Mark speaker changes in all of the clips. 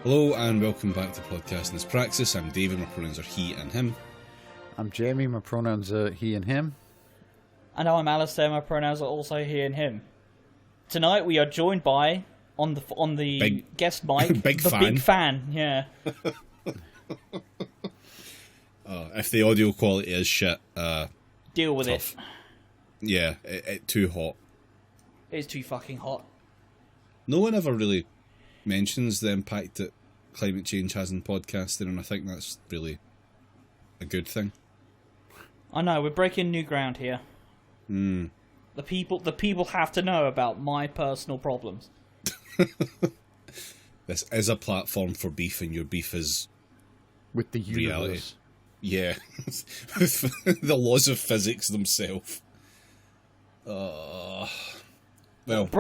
Speaker 1: Hello and welcome back to Podcast in This Praxis. I'm David, my pronouns are he and him.
Speaker 2: I'm Jamie, my pronouns are he and him.
Speaker 3: And I'm Alistair, my pronouns are also he and him. Tonight we are joined by, on the
Speaker 1: Big,
Speaker 3: guest mic,
Speaker 1: big
Speaker 3: the
Speaker 1: fan.
Speaker 3: big fan, yeah.
Speaker 1: If the audio quality is shit,
Speaker 3: Deal with
Speaker 1: tough.
Speaker 3: it.
Speaker 1: Yeah, it's too hot.
Speaker 3: It's too fucking hot.
Speaker 1: No one ever really mentions the impact that climate change has in podcasting, and I think that's really a good thing.
Speaker 3: I know, we're breaking new ground here. The people have to know about my personal problems.
Speaker 1: This is a platform for beef, and your beef is
Speaker 2: With the
Speaker 1: reality.
Speaker 2: universe.
Speaker 1: Yeah, the laws of physics themselves. Well,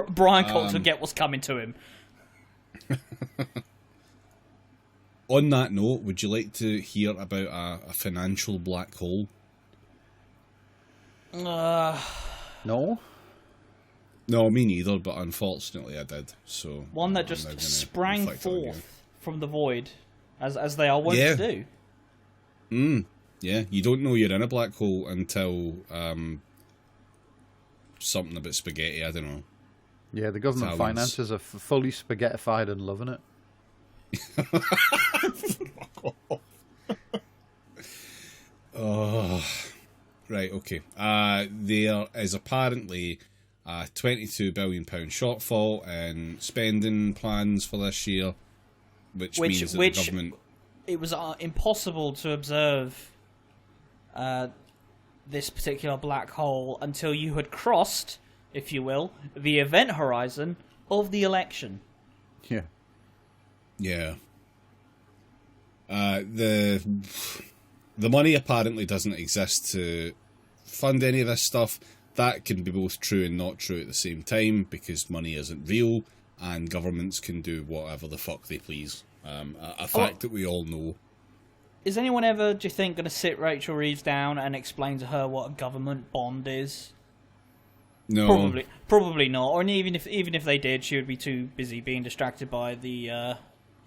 Speaker 3: Brian Cox will get what's coming to him.
Speaker 1: on that note, would you like to hear about a financial black hole?
Speaker 2: No?
Speaker 1: No, me neither, but unfortunately I did. So
Speaker 3: One that
Speaker 1: I'm now
Speaker 3: just
Speaker 1: gonna
Speaker 3: sprang
Speaker 1: reflect on it again.
Speaker 3: forth from the void, as they are wont
Speaker 1: Yeah.
Speaker 3: to do.
Speaker 1: Yeah, you don't know you're in a black hole until something about spaghetti, I don't know.
Speaker 2: Yeah, the government
Speaker 1: Italians.
Speaker 2: finances are fully spaghettified and loving it.
Speaker 1: Right, okay. There is apparently a £22 billion shortfall in spending plans for this year, which means that the government...
Speaker 3: It was impossible to observe this particular black hole until you had crossed, if you will, the event horizon of the election.
Speaker 2: Yeah.
Speaker 1: Yeah. The money apparently doesn't exist to fund any of this stuff. That can be both true and not true at the same time, because money isn't real, and governments can do whatever the fuck they please. A fact that we all know.
Speaker 3: Is anyone ever, do you think, going to sit Rachel Reeves down and explain to her what a government bond is?
Speaker 1: No.
Speaker 3: Probably not. Or even if they did, she would be too busy being distracted by the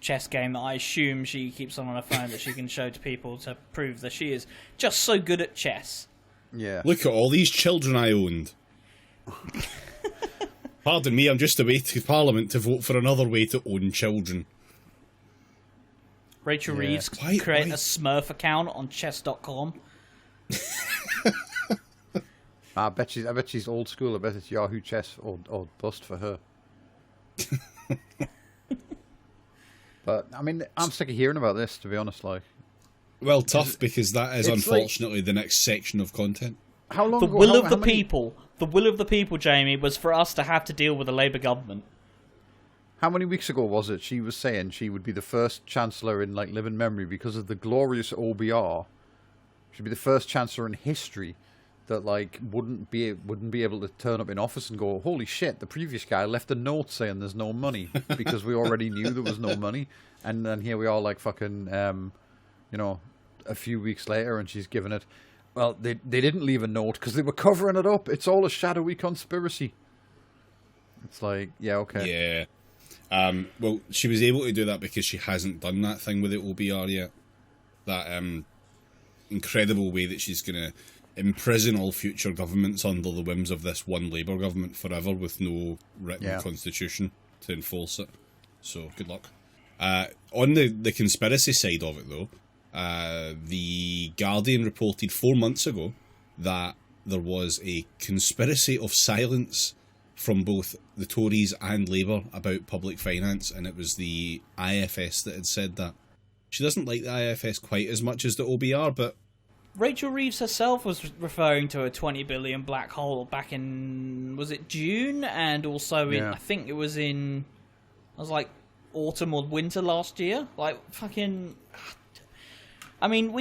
Speaker 3: chess game that I assume she keeps on her phone that she can show to people to prove that she is just so good at chess.
Speaker 2: Yeah.
Speaker 1: Look at all these children I owned. Pardon me, I'm just away to Parliament to vote for another way to own children.
Speaker 3: Rachel Reeves create a Smurf account on chess.com.
Speaker 2: I bet she's old school. I bet it's Yahoo Chess or bust for her. But, I mean, I'm sick of hearing about this, to be honest, like.
Speaker 1: Well, tough, because that is
Speaker 2: it's
Speaker 1: unfortunately the next section of content.
Speaker 2: How long
Speaker 3: The
Speaker 2: ago...
Speaker 3: will
Speaker 2: how-
Speaker 3: of
Speaker 2: how
Speaker 3: the
Speaker 2: many-
Speaker 3: people. The will of the people, Jamie, was for us to have to deal with a Labour government.
Speaker 2: How many weeks ago was it she was saying she would be the first chancellor in, like, living memory because of the glorious OBR? She'd be the first chancellor in history that, like, wouldn't be able to turn up in office and go, holy shit, the previous guy left a note saying there's no money because we already knew there was no money. And then here we are, like, fucking, a few weeks later, and she's given it. Well, they didn't leave a note because they were covering it up. It's all a shadowy conspiracy. It's like, yeah, okay.
Speaker 1: Yeah. Well, she was able to do that because she hasn't done that thing with the OBR yet. That incredible way that she's going to imprison all future governments under the whims of this one Labour government forever with no written constitution to enforce it. So, good luck. On the conspiracy side of it, though, the Guardian reported 4 months ago that there was a conspiracy of silence from both the Tories and Labour about public finance, and it was the IFS that had said that. She doesn't like the IFS quite as much as the OBR, but...
Speaker 3: Rachel Reeves herself was referring to a 20 billion black hole back in, was it June? And also in, I think it was in, autumn or winter last year. Like, fucking... I mean,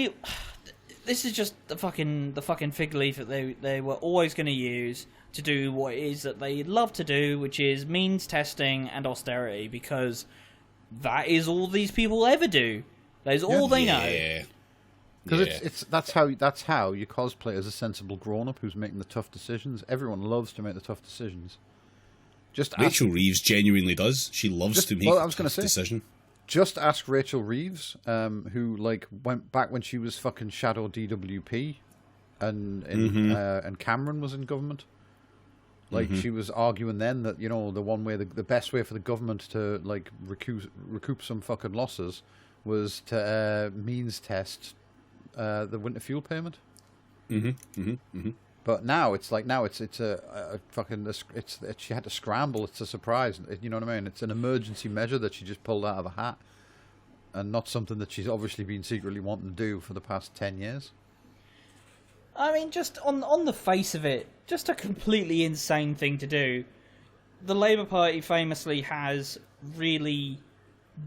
Speaker 3: this is just the fucking fig leaf that they were always going to use to do what it is that they love to do, which is means testing and austerity, because that is all these people ever do. That is all they know.
Speaker 2: Because that's how you cosplay as a sensible grown-up who's making the tough decisions. Everyone loves to make the tough decisions.
Speaker 1: Rachel Reeves genuinely does. She loves to make a tough decision.
Speaker 2: Just ask Rachel Reeves, who like went back when she was fucking shadow DWP, and Cameron was in government. Like she was arguing then that the best way for the government to like recoup some fucking losses was to means test the winter fuel payment. But now it's a fucking she had to scramble. It's a surprise. You know what I mean? It's an emergency measure that she just pulled out of a hat, and not something that she's obviously been secretly wanting to do for the past 10 years.
Speaker 3: I mean, just on the face of it, just a completely insane thing to do. The Labour Party famously has really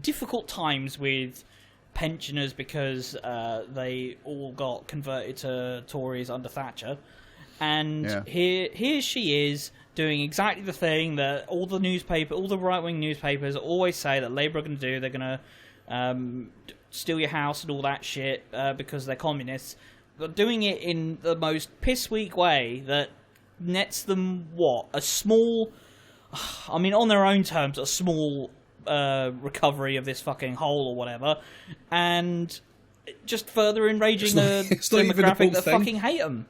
Speaker 3: difficult times with pensioners because they all got converted to Tories under Thatcher. And here she is doing exactly the thing that all the right-wing newspapers always say that Labour are going to do. They're going to steal your house and all that shit because they're communists. They're doing it in the most piss-weak way that nets them, a small... I mean, on their own terms, a small recovery of this fucking hole or whatever, and just further enraging the demographic that fucking hate them.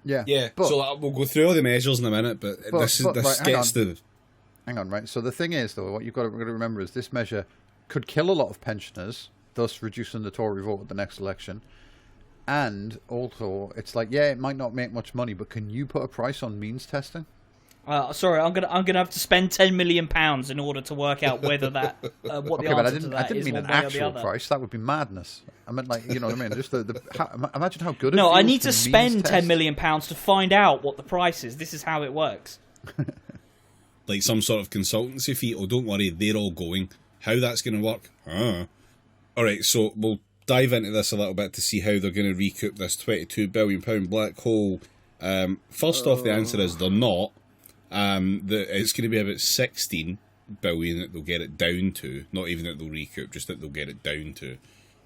Speaker 1: Yeah. So we'll go through all the measures in a minute, but this gets to...
Speaker 2: Hang on, right? So the thing is, though, what you've got to remember is this measure could kill a lot of pensioners, thus reducing the Tory vote at the next election. And also, it's like, it might not make much money, but can you put a price on means testing?
Speaker 3: Sorry, I'm gonna have to spend £10 million in order to work out whether that what the answer to that is.
Speaker 2: I didn't mean an actual price. That would be madness. I meant like, you know what I mean? Just imagine how good.
Speaker 3: No, I need to spend £10 million to find out what the price is. This is how it works.
Speaker 1: Like some sort of consultancy fee. Oh, don't worry, they're all going. How that's going to work? All right, so we'll dive into this a little bit to see how they're going to recoup this £22 billion black hole. First off, the answer is they're not. It's going to be about 16 billion that they'll get it down to. Not even that they'll recoup, just that they'll get it down to.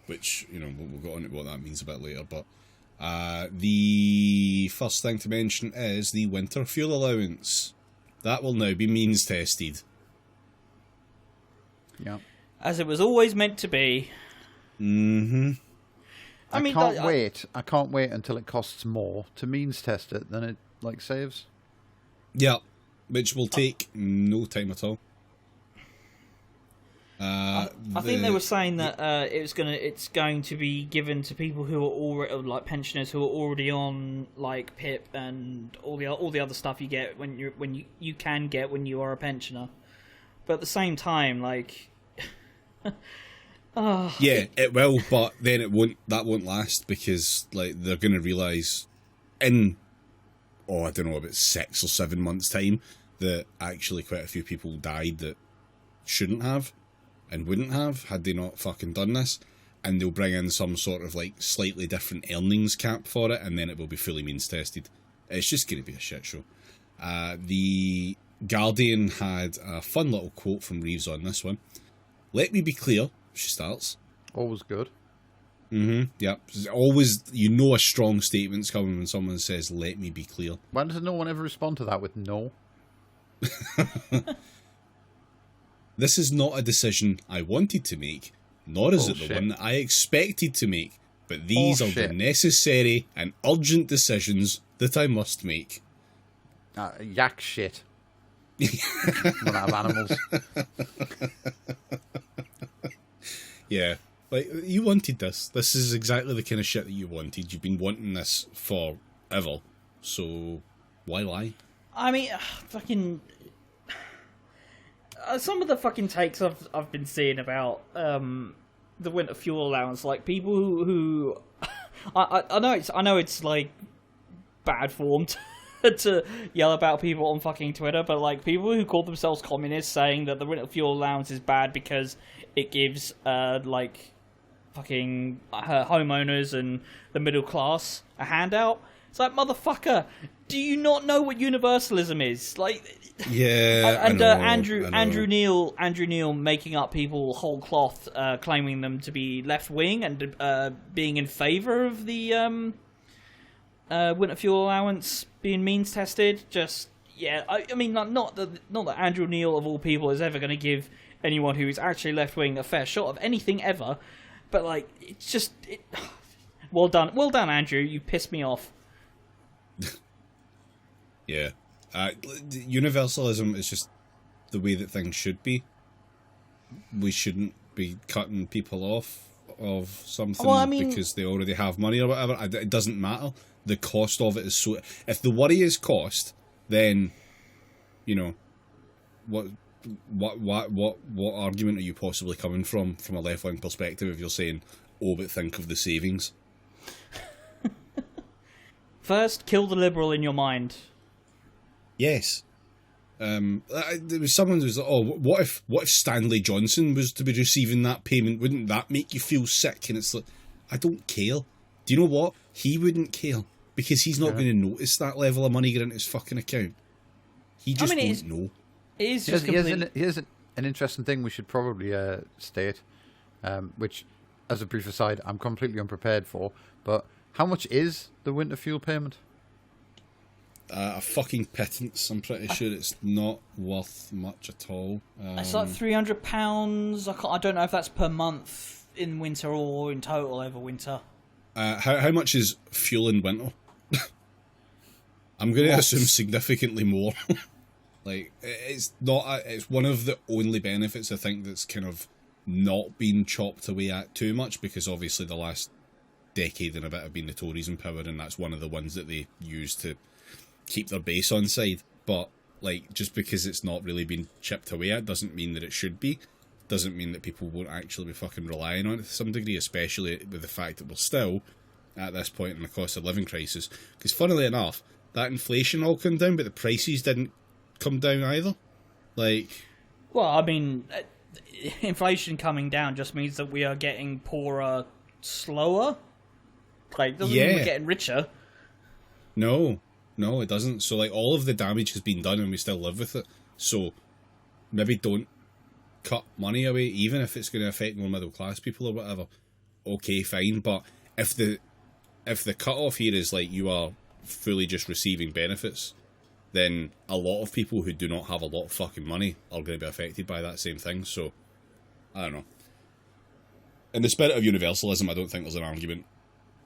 Speaker 1: Which, we'll go on to what that means a bit later. But the first thing to mention is the winter fuel allowance. That will now be means tested.
Speaker 2: Yeah.
Speaker 3: As it was always meant to be.
Speaker 2: I can't wait until it costs more to means test it than it saves.
Speaker 1: Yeah, which will take no time at all.
Speaker 3: I think they were saying that it's going to be given to people who are already like pensioners who are already on like PIP and all the other stuff you get when you can get when you are a pensioner. But at the same time, like,
Speaker 1: it will, but then it won't. That won't last because like they're going to realise in I don't know, about 6 or 7 months' time that actually quite a few people died that shouldn't have and wouldn't have had they not fucking done this, and they'll bring in some sort of like slightly different earnings cap for it, and then it will be fully means tested. It's just going to be a shit show. The Guardian had a fun little quote from Reeves on this one. Let me be clear, she starts.
Speaker 2: Always good.
Speaker 1: Yeah. Always, a strong statement's coming when someone says, let me be clear.
Speaker 2: Why does no one ever respond to that with no?
Speaker 1: This is not a decision I wanted to make, nor is it the one that I expected to make, but these are the necessary and urgent decisions that I must make.
Speaker 2: Yak shit. Run out of animals.
Speaker 1: Yeah. Like, you wanted this. This is exactly the kind of shit that you wanted. You've been wanting this forever. So, why lie?
Speaker 3: I mean, fucking... some of the fucking takes I've been seeing about the winter fuel allowance, like people who I know it's like bad form to yell about people on fucking Twitter, but like people who call themselves communists saying that the winter fuel allowance is bad because it gives like fucking homeowners and the middle class a handout. It's like, motherfucker, do you not know what universalism is? Like,
Speaker 1: yeah,
Speaker 3: and Andrew Neil making up people whole cloth, claiming them to be left wing and being in favour of the winter fuel allowance being means tested. Just yeah, I mean, not that Andrew Neil of all people is ever going to give anyone who is actually left wing a fair shot of anything ever, but like, it's just, well done, Andrew. You pissed me off.
Speaker 1: Yeah, universalism is just the way that things should be. We shouldn't be cutting people off of something because they already have money or whatever. It doesn't matter. The cost of it is so. If the worry is cost, then, you know, what argument are you possibly coming from a left wing perspective if you're saying, oh, but think of the savings?
Speaker 3: First, kill the liberal in your mind.
Speaker 1: Yes. There was someone who was like, oh, what if Stanley Johnson was to be receiving that payment? Wouldn't that make you feel sick? And it's like, I don't care. Do you know what? He wouldn't care because he's not going to notice that level of money get into his fucking account. He just won't know.
Speaker 3: It is just
Speaker 2: here's an interesting thing we should probably state, which, as a brief aside, I'm completely unprepared for. But how much is the winter fuel payment?
Speaker 1: A fucking pittance. I'm pretty sure it's not worth much at all.
Speaker 3: It's like £300. I don't know if that's per month in winter or in total over winter.
Speaker 1: How much is fuel in winter? I'm going to assume significantly more. Like, it's not. It's one of the only benefits I think that's kind of not been chopped away at too much, because obviously the last decade and a bit have been the Tories in power, and that's one of the ones that they use to keep their base on side. But like, just because it's not really been chipped away at doesn't mean that it should be. Doesn't mean that people won't actually be fucking relying on it to some degree, especially with the fact that we're still at this point in the cost of living crisis. Because funnily enough, that inflation all came down, but the prices didn't come down either. Like,
Speaker 3: well, I mean, inflation coming down just means that we are getting poorer slower. Like, doesn't mean we're getting richer.
Speaker 1: No, it doesn't. So, like, all of the damage has been done and we still live with it. So, maybe don't cut money away, even if it's going to affect more middle class people or whatever. Okay, fine. But if the cut off here is like you are fully just receiving benefits, then a lot of people who do not have a lot of fucking money are going to be affected by that same thing. So, I don't know. In the spirit of universalism, I don't think there's an argument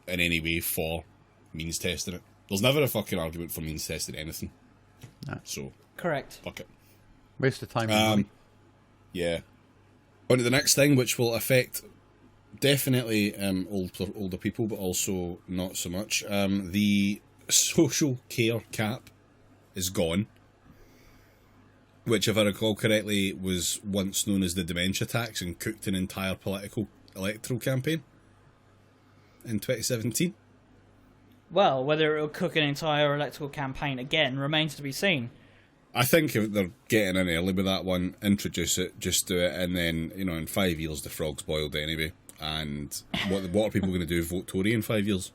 Speaker 1: in any way for means testing it. There's never a fucking argument for means testing anything.
Speaker 2: No.
Speaker 1: So,
Speaker 3: correct.
Speaker 1: Fuck it.
Speaker 2: Waste of time and money.
Speaker 1: Yeah. On to the next thing, which will affect definitely older people, but also not so much. The social care cap is gone, which, if I recall correctly, was once known as the dementia tax and cooked an entire electoral campaign in 2017.
Speaker 3: Well, whether it will cook an entire electoral campaign again remains to be seen.
Speaker 1: I think if they're getting in early with that one, introduce it, just do it, and then, you know, in 5 years the frog's boiled anyway. And what are people going to do? Vote Tory in 5 years?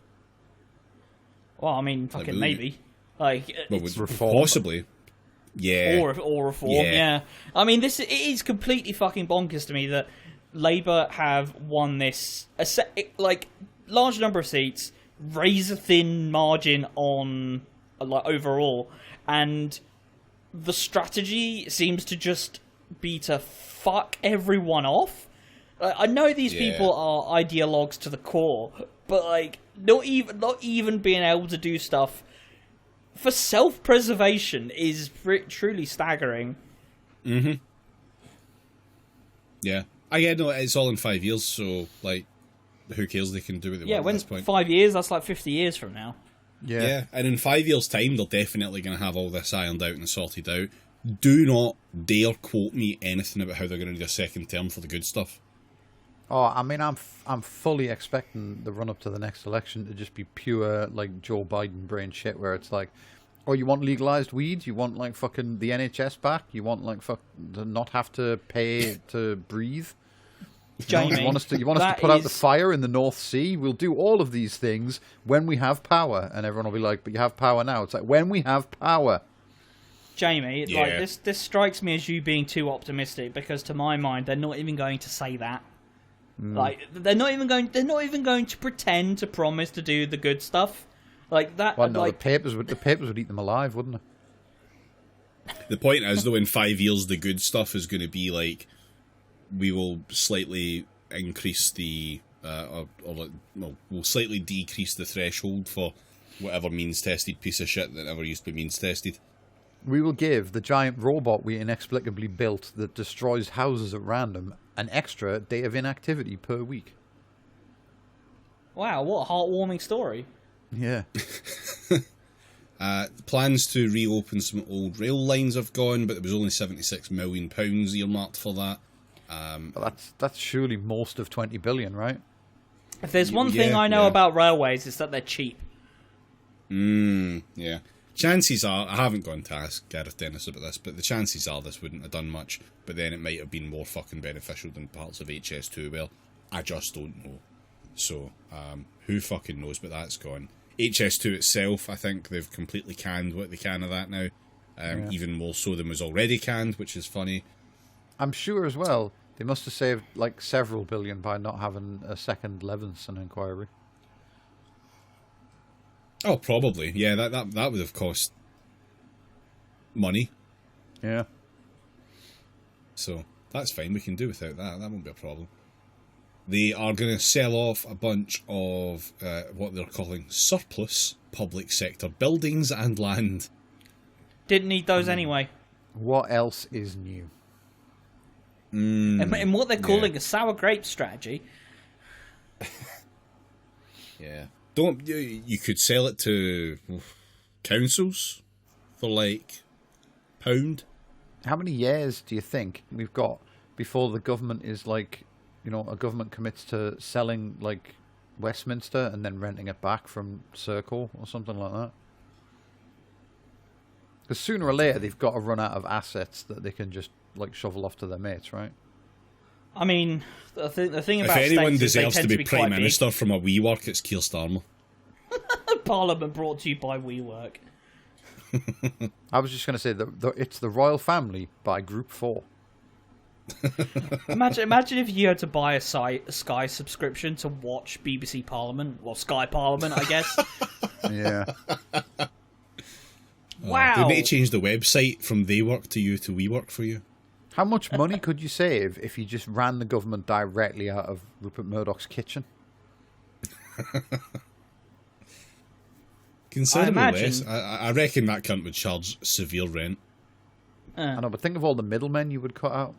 Speaker 3: Well, I mean, fucking like, maybe. Like,
Speaker 1: well, it's possibly. Yeah.
Speaker 3: Or reform, yeah. I mean, it is completely fucking bonkers to me that Labour have won this, large number of seats, razor-thin margin on, like, overall, and the strategy seems to just be to fuck everyone off. I know these people are ideologues to the core, but like not even being able to do stuff for self-preservation is truly staggering.
Speaker 1: Mm-hmm. Yeah, no, it's all in 5 years, so like, who cares? They can do what they want at this point.
Speaker 3: 5 years, that's like 50 years from now.
Speaker 1: Yeah, and in 5 years' time, they're definitely going to have all this ironed out and sorted out. Do not dare quote me anything about how they're going to do a second term for the good stuff.
Speaker 2: Oh, I mean, I'm fully expecting the run-up to the next election to just be pure, like, Joe Biden brain shit, where it's like, oh, you want legalised weed? You want, like, fucking the NHS back? You want, like, to not have to pay to breathe?
Speaker 3: Jamie,
Speaker 2: you want us to put out the fire in the North Sea? We'll do all of these things when we have power. And everyone will be like, but you have power now. It's like, when we have power.
Speaker 3: Jamie, like, this strikes me as you being too optimistic, because to my mind, they're not even going to say that. Like, they're not even going to pretend to promise to do the good stuff. Like that.
Speaker 2: Well, no,
Speaker 3: like,
Speaker 2: the papers would eat them alive, wouldn't it?
Speaker 1: The point is, though, in 5 years, the good stuff is going to be like, we will slightly increase the, we'll slightly decrease the threshold for whatever means-tested piece of shit that never used to be means-tested.
Speaker 2: We will give the giant robot we inexplicably built that destroys houses at random an extra day of inactivity per week.
Speaker 3: Wow, what a heartwarming story.
Speaker 2: Yeah.
Speaker 1: Plans to reopen some old rail lines have gone, but there was only £76 million earmarked for that.
Speaker 2: Well, that's surely most of 20 billion, right?
Speaker 3: If there's one thing I know about railways, it's that they're cheap.
Speaker 1: Yeah. Chances are, I haven't gone to ask Gareth Dennis about this, but the chances are this wouldn't have done much, but then it might have been more fucking beneficial than parts of HS2 were. I just don't know. So, who fucking knows, but that's gone. HS2 itself, I think they've completely canned what they can of that now. Even more so than was already canned, which is funny.
Speaker 2: I'm sure as well, they must have saved like several billion by not having a second Levinson inquiry.
Speaker 1: Oh, probably. Yeah, that would have cost money.
Speaker 2: Yeah.
Speaker 1: So, that's fine. We can do without that. That won't be a problem. They are going to sell off a bunch of what they're calling surplus public sector buildings and land.
Speaker 3: Didn't need those anyway.
Speaker 2: What else is new?
Speaker 3: And what they're calling a sour grape strategy.
Speaker 1: Yeah. You could sell it to councils for like £1.
Speaker 2: How many years do you think we've got before the government is like, you know, a government commits to selling like Westminster and then renting it back from Circle or something like that? Because sooner or later they've got to run out of assets that they can just like shovel off to their mates, right?
Speaker 3: I mean, the thing about
Speaker 1: if anyone
Speaker 3: states is they
Speaker 1: deserves
Speaker 3: tend
Speaker 1: to be
Speaker 3: quite
Speaker 1: Prime
Speaker 3: big.
Speaker 1: Minister from a WeWork, it's Keir Starmer.
Speaker 3: Parliament brought to you by WeWork.
Speaker 2: I was just going to say that it's the royal family by Group 4.
Speaker 3: Imagine if you had to buy a Sky subscription to watch BBC Parliament, or Sky Parliament, I guess.
Speaker 2: Yeah.
Speaker 3: Wow.
Speaker 1: They need to change the website from they work to you to we work for you.
Speaker 2: How much money could you save if you just ran the government directly out of Rupert Murdoch's kitchen?
Speaker 1: Considerably less. I reckon that cunt would charge severe rent.
Speaker 2: I know, but think of all the middlemen you would cut out.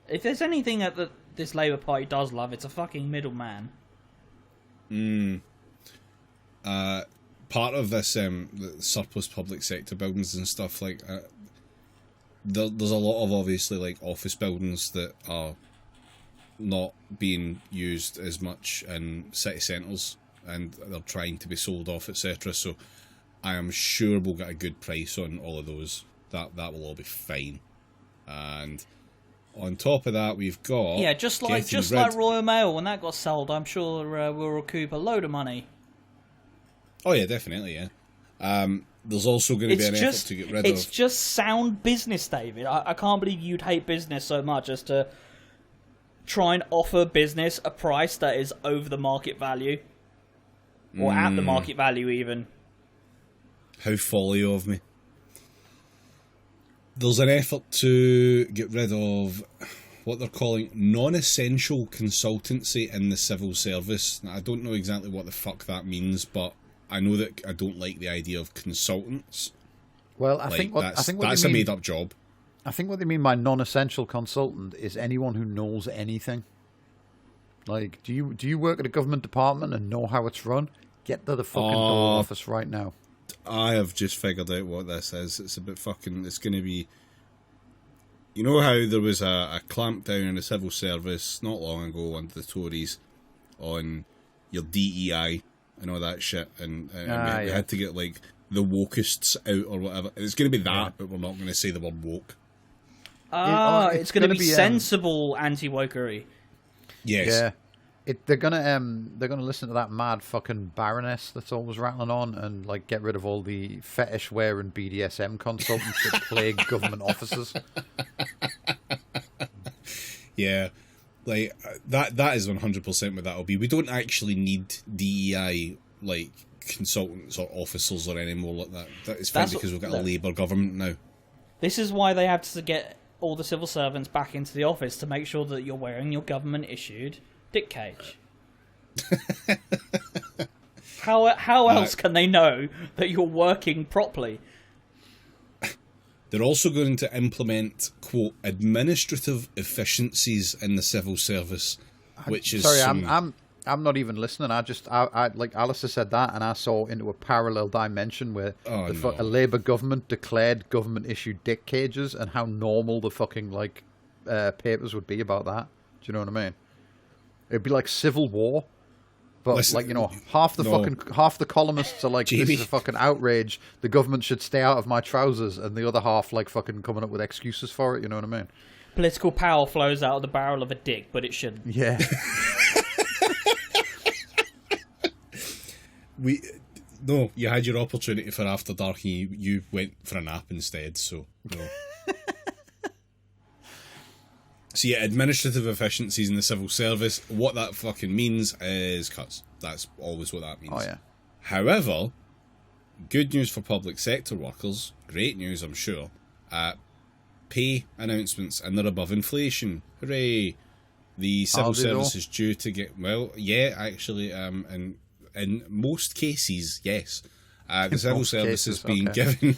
Speaker 3: If there's anything that this Labour Party does love, it's a fucking middleman.
Speaker 1: Part of this the surplus public sector buildings and stuff, like there's a lot of obviously like office buildings that are not being used as much in city centres and they're trying to be sold off, etc. So I am sure we'll get a good price on all of those. That will all be fine. And on top of that, we've got
Speaker 3: just like Royal Mail, when that got sold, I'm sure we'll recoup a load of money.
Speaker 1: Oh yeah, definitely, yeah. There's also going to be an effort to get rid of...
Speaker 3: It's just sound business, David. I can't believe you'd hate business so much as to try and offer business a price that is over the market value. Or at the market value, even.
Speaker 1: How folly of me. There's an effort to get rid of what they're calling non-essential consultancy in the civil service. Now, I don't know exactly what the fuck that means, but I know that I don't like the idea of consultants.
Speaker 2: Well, I think
Speaker 1: that's a made-up job.
Speaker 2: I think what they mean by non-essential consultant is anyone who knows anything. Like, do you work at a government department and know how it's run? Get to the fucking door office right now.
Speaker 1: I have just figured out what this is. It's a bit fucking... It's going to be... You know how there was a clampdown in the civil service not long ago under the Tories on your DEI and all that shit, and we had to get like the wokeists out or whatever. It's going to be that, but we're not going to say the word woke.
Speaker 3: It's going to be sensible anti-wokery.
Speaker 1: Yes.
Speaker 2: Yeah. They're gonna listen to that mad fucking Baroness that's always rattling on and like get rid of all the fetish wearing BDSM consultants that plague government offices.
Speaker 1: Yeah, like that is 100% what that'll be. We don't actually need DEI like consultants or officers or any more like that. That is fine because we've got a Labour government now.
Speaker 3: This is why they have to get all the civil servants back into the office to make sure that you're wearing your government-issued dick cage. How else can they know that you're working properly?
Speaker 1: They're also going to implement, quote, administrative efficiencies in the civil service, which is...
Speaker 2: Sorry, I'm not even listening. I like Alistair said that, and I saw into a parallel dimension where a Labour government declared government-issued dick cages, and how normal the fucking papers would be about that. Do you know what I mean? It'd be like civil war, but listen, half the columnists are like, Jamie, this is a fucking outrage. The government should stay out of my trousers, and the other half fucking coming up with excuses for it. You know what I mean?
Speaker 3: Political power flows out of the barrel of a dick, but it shouldn't.
Speaker 2: Yeah.
Speaker 1: You had your opportunity for After Dark, and you went for a nap instead, so no. So yeah, administrative efficiencies in the civil service, what that fucking means is cuts. That's always what that means.
Speaker 2: Oh yeah.
Speaker 1: However, good news for public sector workers, great news I'm sure, pay announcements, and they're above inflation. Hooray! The civil service is due to get, actually, in most cases, yes. The civil service is being given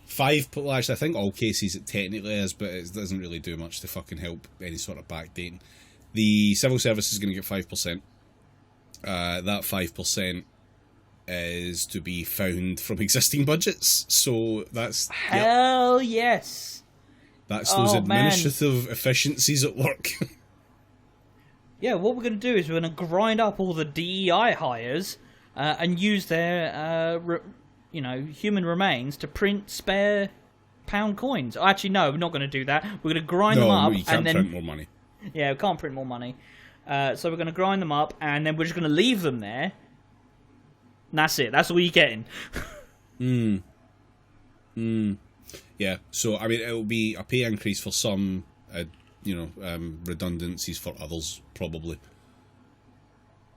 Speaker 1: 5... Well, actually, I think all cases it technically is, but it doesn't really do much to fucking help any sort of backdating. The civil service is going to get 5%. That 5% is to be found from existing budgets. So that's...
Speaker 3: Hell yes!
Speaker 1: That's those administrative efficiencies at work.
Speaker 3: Yeah, what we're going to do is we're going to grind up all the DEI hires and use their, human remains to print spare pound coins. Actually, no, we're not going to do that. We're going to grind them up.
Speaker 1: No, you can't print more money.
Speaker 3: Yeah, we can't print more money. So we're going to grind them up, and then we're just going to leave them there. And that's it. That's all you're getting.
Speaker 1: Yeah, so, I mean, it'll be a pay increase for some... redundancies for others, probably.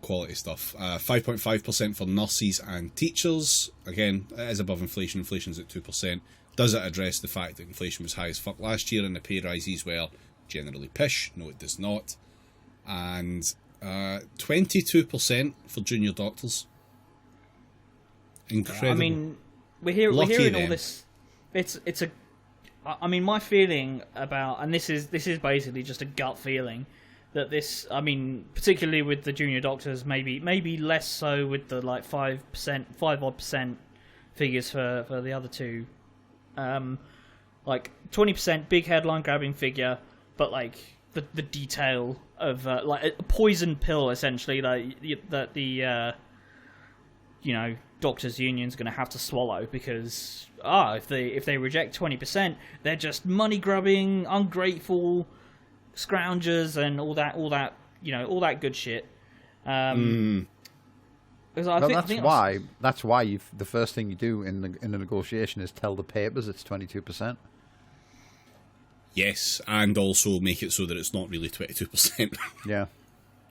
Speaker 1: Quality stuff. 5.5% for nurses and teachers. Again, it is above inflation. Inflation's at 2%. Does it address the fact that inflation was high as fuck last year and the pay rises were generally pish? No, it does not. And 22% for junior doctors. Incredible.
Speaker 3: I mean, we're hearing all this. It's a... I mean, my feeling about, and this is basically just a gut feeling, that this, I mean, particularly with the junior doctors, maybe less so with the 5% figures for the other two, 20% big headline grabbing figure, but the detail of a poison pill essentially that the doctors' union's going to have to swallow because if they reject 20%, they're just money grubbing, ungrateful scroungers, and all that good shit.
Speaker 2: That's why the first thing you do in the negotiation is tell the papers it's 22%.
Speaker 1: Yes, and also make it so that it's not really 22%.
Speaker 2: Yeah.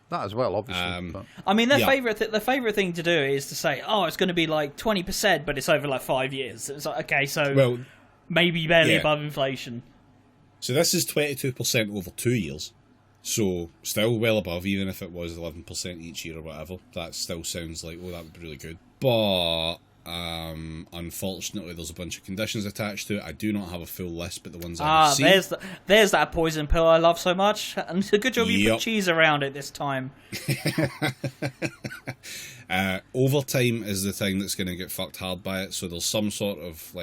Speaker 2: That as well, obviously.
Speaker 3: I mean, their favourite thing to do is to say, it's going to be 20%, but it's over 5 years. It's like, okay, so maybe barely above inflation.
Speaker 1: So this is 22% over 2 years. So still well above, even if it was 11% each year or whatever. That still sounds like, that would be really good. But unfortunately, there's a bunch of conditions attached to it. I do not have a full list, but the ones I've seen...
Speaker 3: There's that poison pill I love so much. And it's a good job you put cheese around it this time.
Speaker 1: Overtime is the thing that's going to get fucked hard by it. So there's some sort of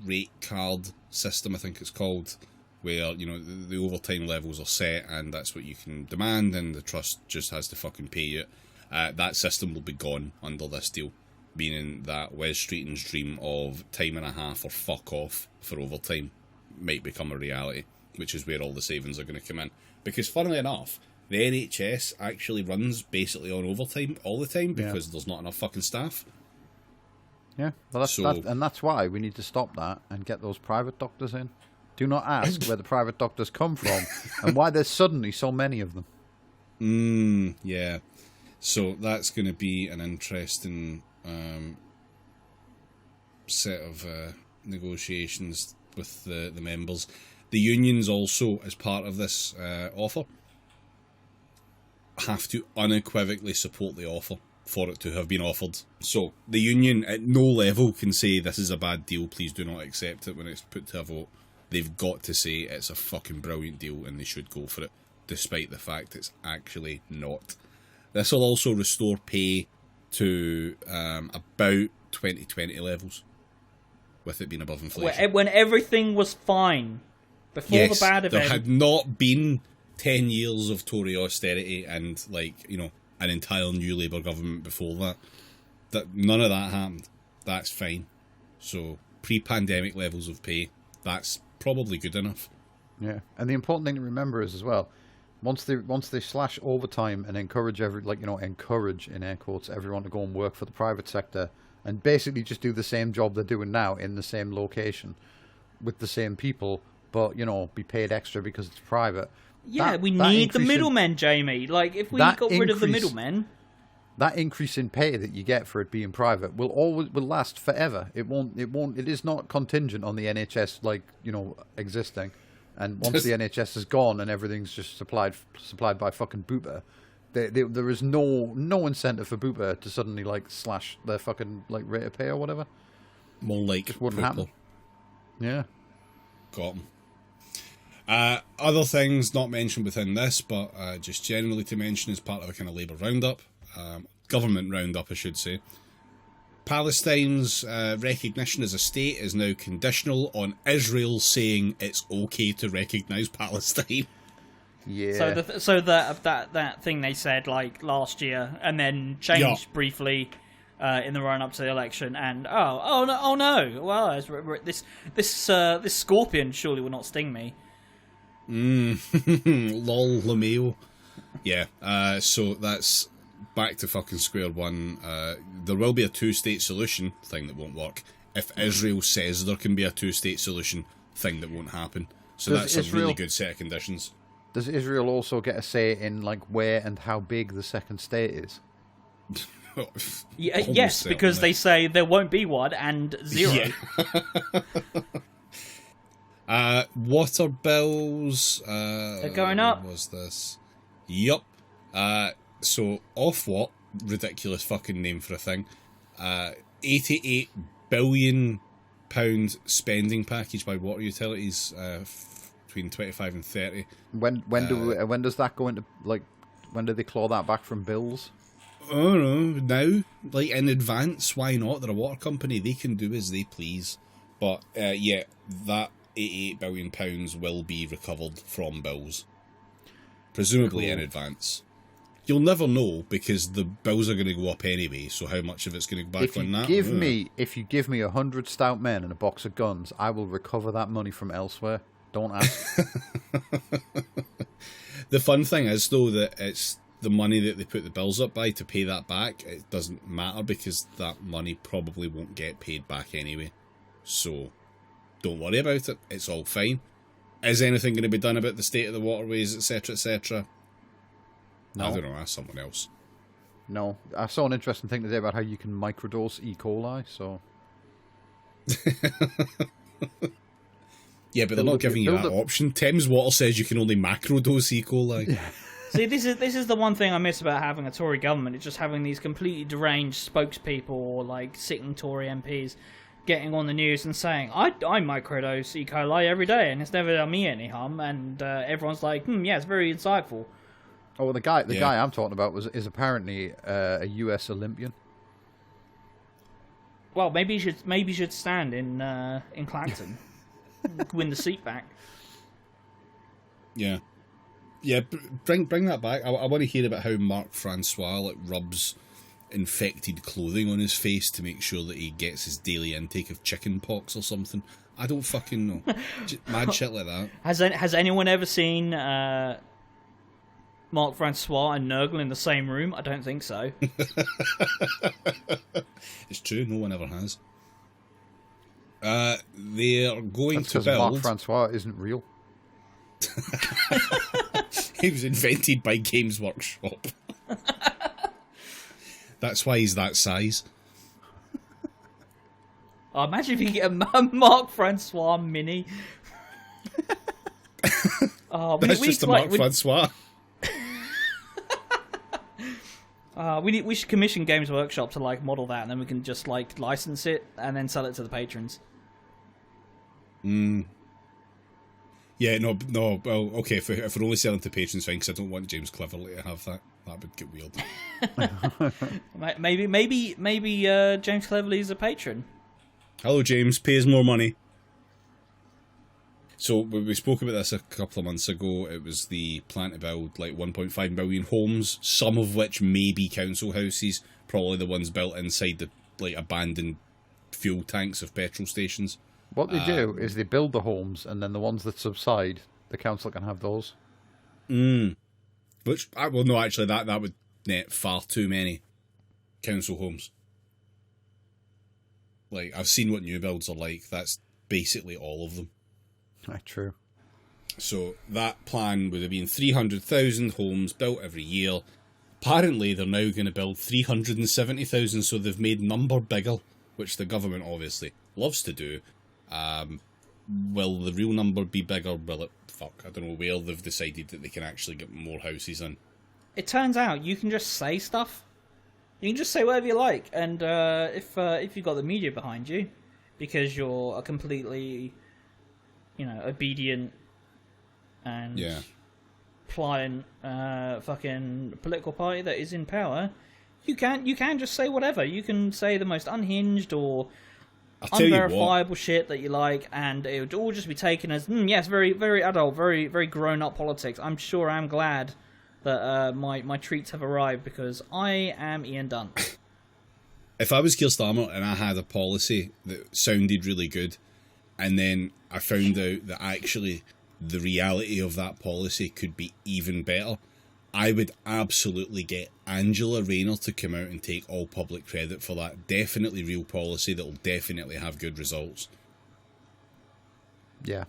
Speaker 1: rate card system, I think it's called, where the overtime levels are set, and that's what you can demand, and the trust just has to fucking pay you. That system will be gone under this deal, meaning that Wes Streeton's dream of time and a half or fuck off for overtime might become a reality, which is where all the savings are going to come in. Because funnily enough, the NHS actually runs basically on overtime all the time because there's not enough fucking staff.
Speaker 2: Yeah, well, that's why we need to stop that and get those private doctors in. Do not ask where the private doctors come from and why there's suddenly so many of them.
Speaker 1: Yeah. So that's going to be an interesting set of negotiations with the members. The unions also, as part of this offer, have to unequivocally support the offer for it to have been offered. So the union at no level can say this is a bad deal, please do not accept it when it's put to a vote. They've got to say it's a fucking brilliant deal and they should go for it, despite the fact it's actually not. This will also restore pay to about 2020 levels, with it being above inflation.
Speaker 3: When everything was fine, before the bad event.
Speaker 1: There had not been 10 years of Tory austerity and, an entire new Labour government before that. None of that happened. That's fine. So, pre-pandemic levels of pay, that's probably good enough.
Speaker 2: Yeah, and the important thing to remember is as well, once they slash overtime and encourage encourage in air quotes everyone to go and work for the private sector and basically just do the same job they're doing now in the same location with the same people, but be paid extra because it's private.
Speaker 3: Yeah, we need the middlemen, Jamie. Like, if we got rid of the middlemen,
Speaker 2: that increase in pay that you get for it being private will last forever. It is not contingent on the NHS existing. And once the NHS is gone and everything's just supplied by fucking Bupa, there is no incentive for Bupa to suddenly slash their fucking rate of pay or whatever.
Speaker 1: More like
Speaker 2: it wouldn't happen. Yeah,
Speaker 1: got them. Other things not mentioned within this, but just generally to mention as part of a kind of Labour roundup, government roundup, I should say. Palestine's recognition as a state is now conditional on Israel saying it's okay to recognise Palestine.
Speaker 2: Yeah.
Speaker 3: So that thing they said last year and then changed briefly in the run up to the election, and oh no, well this scorpion surely will not sting me.
Speaker 1: Lol Lameo. Yeah. So that's back to fucking square one. There will be a two-state solution, thing that won't work. If Israel says there can be a two-state solution, thing that won't happen. So that's a really good set of conditions.
Speaker 2: Does Israel also get a say in where and how big the second state is?
Speaker 3: Yes, because they say there won't be one and zero.
Speaker 1: Yeah. Water bills.
Speaker 3: They're going up.
Speaker 1: What was this? Yup. So Ofwat, ridiculous fucking name for a thing. £88 billion spending package by water utilities between 25 and 30.
Speaker 2: When does that go into when do they claw that back from bills?
Speaker 1: I don't know, now, in advance. Why not? They're a water company; they can do as they please. But that £88 billion will be recovered from bills, presumably in advance. You'll never know because the bills are going to go up anyway. So how much of it's going to go back on that?
Speaker 2: If you give me 100 stout men and a box of guns, I will recover that money from elsewhere. Don't ask.
Speaker 1: The fun thing is though that it's the money that they put the bills up by to pay that back. It doesn't matter because that money probably won't get paid back anyway. So don't worry about it. It's all fine. Is anything going to be done about the state of the waterways, etc., etc.?
Speaker 2: No.
Speaker 1: I don't know, ask someone else.
Speaker 2: No. I saw an interesting thing today about how you can microdose E. coli, so...
Speaker 1: Yeah, but they're not giving you that option. Thames Water says you can only macrodose E. coli.
Speaker 3: See, this is the one thing I miss about having a Tory government. It's just having these completely deranged spokespeople or sitting Tory MPs getting on the news and saying, I microdose E. coli every day and it's never done me any harm, and everyone's like, yeah, it's very insightful.
Speaker 2: Oh, well, the guy I'm talking about is apparently a US Olympian.
Speaker 3: Well, maybe he should stand in Clacton, win the seat back.
Speaker 1: Yeah, bring that back. I want to hear about how Marc Francois rubs infected clothing on his face to make sure that he gets his daily intake of chicken pox or something. I don't fucking know. Mad shit like that.
Speaker 3: Has anyone ever seen Marc Francois and Nurgle in the same room? I don't think so.
Speaker 1: It's true, no one ever has. They're going to build...
Speaker 2: Marc Francois isn't real.
Speaker 1: He was invented by Games Workshop. That's why he's that size.
Speaker 3: Oh, imagine if you get a Mark Francois Mini.
Speaker 1: That's just a Mark Francois.
Speaker 3: We should commission Games Workshop to like model that, and then we can just like license it and then sell it to the patrons.
Speaker 1: Yeah, no. Well, okay. If we're only selling to patrons, fine. Because I don't want James Cleverly to have that. That would get weird.
Speaker 3: Maybe James Cleverly is a patron.
Speaker 1: Hello, James. Pay us more money. So we spoke about this a couple of months ago. It was the plan to build like 1.5 million homes, some of which may be council houses, probably the ones built inside the like abandoned fuel tanks of petrol stations.
Speaker 2: What they do is they build the homes, and then the ones that subside, the council can have those.
Speaker 1: Which, well, no, actually, that would net far too many council homes. Like, I've seen what new builds are like. That's basically all of them.
Speaker 2: True.
Speaker 1: So that plan would have been 300,000 homes built every year. Apparently, they're now going to build 370,000, so they've made number bigger, which the government obviously loves to do. Will the real number be bigger? Will it? Fuck, I don't know where they've decided that they can actually get more houses in.
Speaker 3: It turns out you can just say stuff. You can just say whatever you like, and if you've got the media behind you, because you're a completely, obedient and pliant fucking political party that is in power, you can just say whatever. You can say the most unhinged or unverifiable shit that you like, and it would all just be taken as yes, very very adult, very very grown up politics. I'm glad that my treats have arrived because I am Ian Dunn.
Speaker 1: If I was Keir Starmer and I had a policy that sounded really good, and then I found out that actually the reality of that policy could be even better, I would absolutely get Angela Rayner to come out and take all public credit for that. Definitely real policy that will definitely have good results.
Speaker 2: Yeah.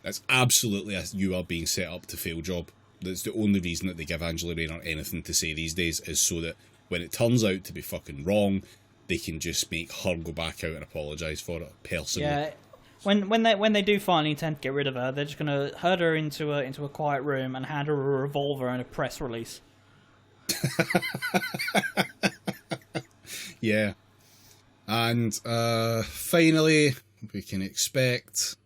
Speaker 1: That's absolutely a you are being set up to fail job. That's the only reason that they give Angela Rayner anything to say these days, is so that when it turns out to be fucking wrong, they can just make her go back out and apologise for it personally.
Speaker 3: Yeah. When they do finally intend to get rid of her, they're just gonna herd her into a quiet room and hand her a revolver and a press release.
Speaker 1: Yeah. And finally, we can expect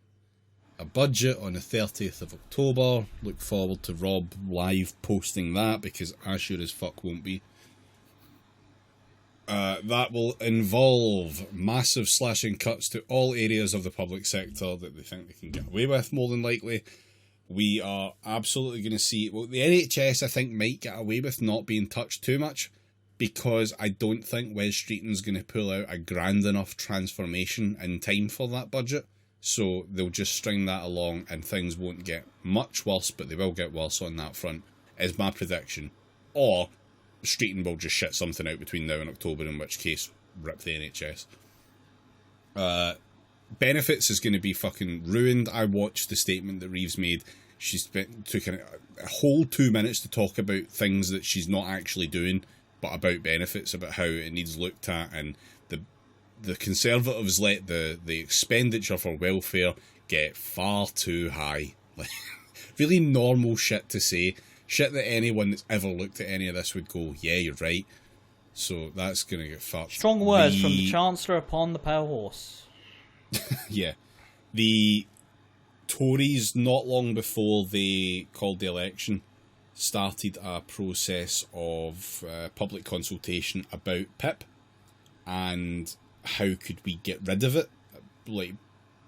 Speaker 1: a budget on the 30th of October. Look forward to Rob live posting that, because I sure as fuck won't be. That will involve massive slashing cuts to all areas of the public sector that they think they can get away with, more than likely. We are absolutely going to see... Well, the NHS, I think, might get away with not being touched too much, because I don't think Wes Streeton's going to pull out a grand enough transformation in time for that budget. So they'll just string that along and things won't get much worse, but they will get worse on that front, is my prediction. Or Streeton will just shit something out between now and October, in which case, rip the NHS. Benefits is going to be fucking ruined. I watched the statement that Reeves made. She took a whole 2 minutes to talk about things that she's not actually doing, but about benefits, about how it needs looked at, and the Conservatives let the expenditure for welfare get far too high. Like, really normal shit to say. Shit that anyone that's ever looked at any of this would go, yeah, you're right. So that's going to get fucked.
Speaker 3: Strong words from the Chancellor upon the pale horse.
Speaker 1: Yeah. The Tories, not long before they called the election, started a process of public consultation about PIP and how could we get rid of it. Like,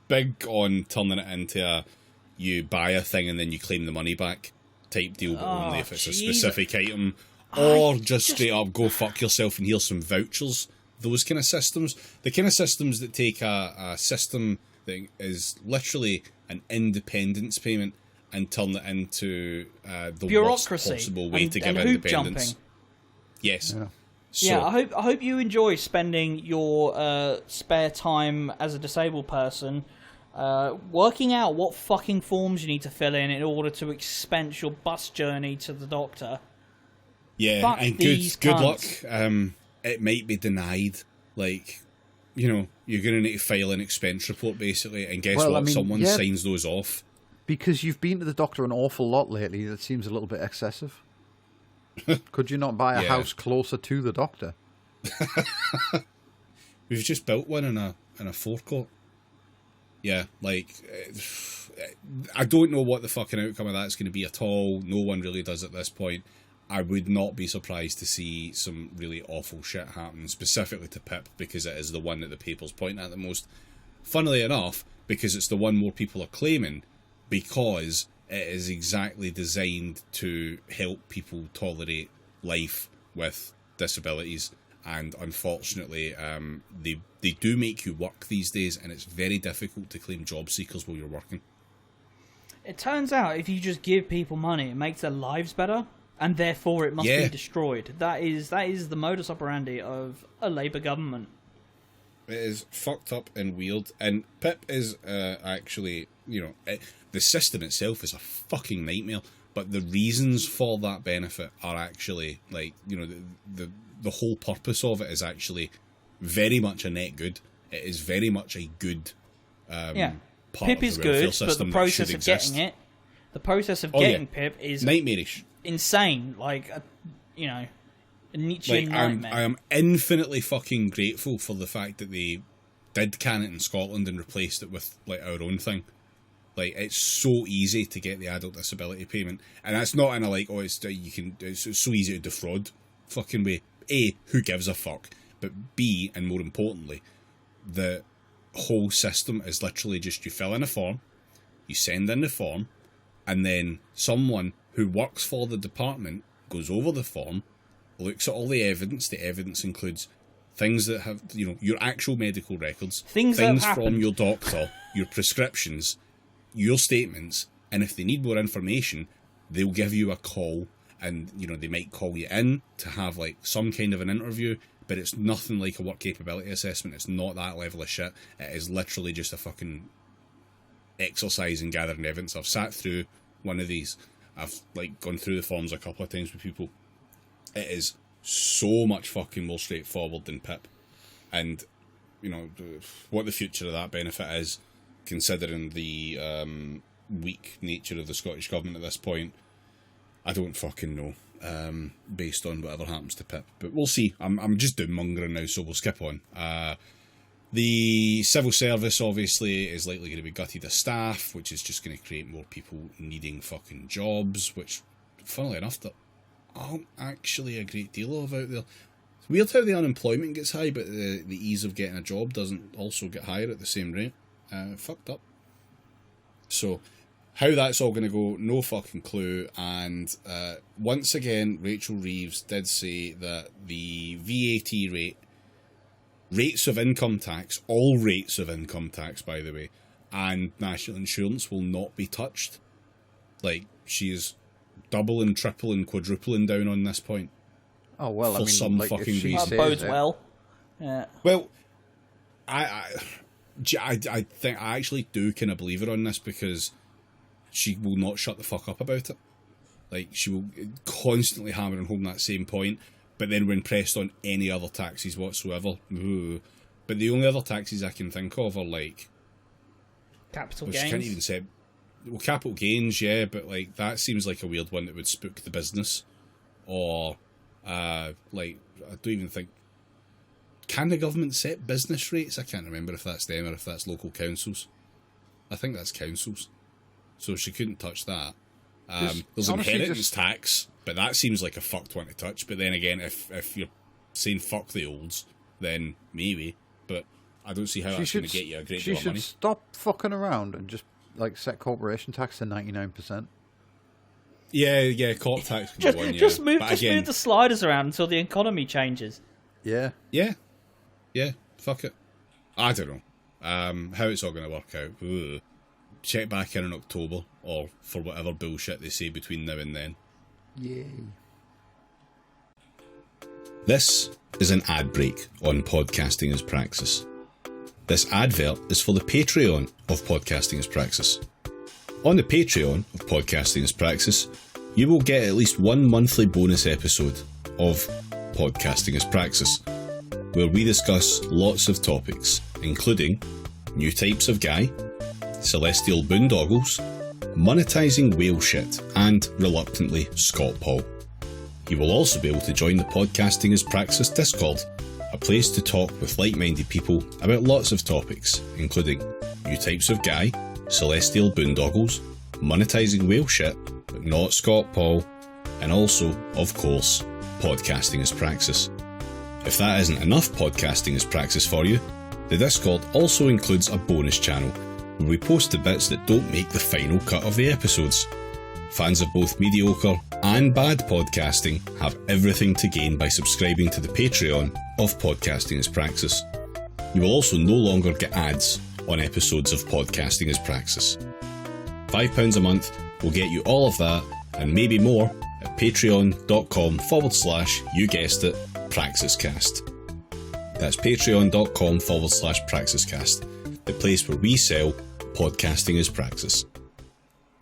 Speaker 1: big on turning it into you buy a thing and then you claim the money back type deal, but only if it's a specific item, or just straight up go fuck yourself and here's some vouchers. Those kind of systems, the kind of systems that take a system that is literally an independence payment and turn it into the worst possible way to give independence. Jumping. Yes.
Speaker 2: Yeah.
Speaker 1: So,
Speaker 3: yeah, I hope you enjoy spending your spare time as a disabled person working out what fucking forms you need to fill in order to expense your bus journey to the doctor.
Speaker 1: Yeah,
Speaker 3: Fuck
Speaker 1: and
Speaker 3: these
Speaker 1: good luck.
Speaker 3: cunts.
Speaker 1: It might be denied. Like, you're going to need to file an expense report, basically, and guess what? Someone signs those off.
Speaker 2: Because you've been to the doctor an awful lot lately, that seems a little bit excessive. Could you not buy a house closer to the doctor?
Speaker 1: We've just built one in a forecourt. Yeah, I don't know what the fucking outcome of that's going to be at all. No one really does at this point. I would not be surprised to see some really awful shit happen, specifically to Pip, because it is the one that the papers point at the most. Funnily enough, because it's the one more people are claiming, because it is exactly designed to help people tolerate life with disabilities. And unfortunately, they do make you work these days, and it's very difficult to claim job seekers while you're working.
Speaker 3: It turns out if you just give people money, it makes their lives better, and therefore it must be destroyed. That is the modus operandi of a Labour government.
Speaker 1: It is fucked up and weird, and Pip is actually, the system itself is a fucking nightmare, but the reasons for that benefit are actually, the whole purpose of it is actually very much a net good. It is very much a good part
Speaker 3: Pip is good, but the process of getting it, Pip is
Speaker 1: nightmarish,
Speaker 3: insane. A Nietzschean nightmare.
Speaker 1: I am infinitely fucking grateful for the fact that they did can it in Scotland and replaced it with our own thing. It's so easy to get the adult disability payment, and that's not in a it's so easy to defraud fucking way. A, who gives a fuck? But B, and more importantly, the whole system is literally just you fill in a form, you send in the form, and then someone who works for the department goes over the form, looks at all the evidence. The evidence includes things that have, your actual medical records, things from your doctor, your prescriptions, your statements, and if they need more information, they'll give you a call. And, they might call you in to have, some kind of an interview, but it's nothing like a work capability assessment. It's not that level of shit. It is literally just a fucking exercise in gathering evidence. I've sat through one of these. I've, gone through the forms a couple of times with people. It is so much fucking more straightforward than Pip. And, what the future of that benefit is, considering the weak nature of the Scottish Government at this point, I don't fucking know, based on whatever happens to Pip. But we'll see. I'm just doom-mongering now, so we'll skip on. The civil service, obviously, is likely going to be gutted of staff, which is just going to create more people needing fucking jobs, which, funnily enough, there aren't actually a great deal of out there. It's weird how the unemployment gets high, but the ease of getting a job doesn't also get higher at the same rate. Fucked up. So how that's all going to go, no fucking clue. And once again, Rachel Reeves did say that the VAT rates of income tax, all rates of income tax, by the way, and national insurance will not be touched. She is doubling, tripling, quadrupling down on this point.
Speaker 2: Oh, well,
Speaker 1: for some fucking reason.
Speaker 3: That bodes well. Yeah.
Speaker 1: Well, I think I actually do kind of believe her on this, because she will not shut the fuck up about it. She will constantly hammer home that same point, but then when pressed on any other taxes whatsoever, but the only other taxes I can think of are
Speaker 3: capital gains.
Speaker 1: She can't even say, capital gains, yeah, but that seems like a weird one that would spook the business, or I don't even think. Can the government set business rates? I can't remember if that's them or if that's local councils. I think that's councils. So she couldn't touch that. There's inheritance tax, but that seems like a fucked one to touch. But then again, if you're saying fuck the olds, then maybe. But I don't see how that's going to get you a great deal of money.
Speaker 2: She should stop fucking around and just set corporation tax to 99%.
Speaker 1: Yeah, corp tax can
Speaker 3: just,
Speaker 1: go on, yeah.
Speaker 3: Just move the sliders around until the economy changes.
Speaker 2: Yeah.
Speaker 1: Yeah, fuck it. I don't know how it's all going to work out. Ugh. Check back in October, or for whatever bullshit they say between now and then.
Speaker 2: Yay.
Speaker 1: This is an ad break on Podcasting as Praxis. This advert is for the Patreon of Podcasting as Praxis. On the Patreon of Podcasting as Praxis, you will get at least one monthly bonus episode of Podcasting as Praxis. where we discuss lots of topics, including new types of guy, celestial boondoggles, monetising whale shit, and, reluctantly, Scott Paul. You will also be able to join the Podcasting as Praxis Discord, a place to talk with like-minded people about lots of topics, including new types of guy, celestial boondoggles, monetising whale shit, but not Scott Paul, and also, of course, Podcasting as Praxis. If that isn't enough Podcasting as Praxis for you, the Discord also includes a bonus channel where we post the bits that don't make the final cut of the episodes. Fans of both mediocre and bad podcasting have everything to gain by subscribing to the Patreon of Podcasting as Praxis. You will also no longer get ads on episodes of Podcasting as Praxis. £5 a month will get you all of that and maybe more at patreon.com/you guessed it, PraxisCast. That's patreon.com/PraxisCast, the place where we sell Podcasting as Praxis.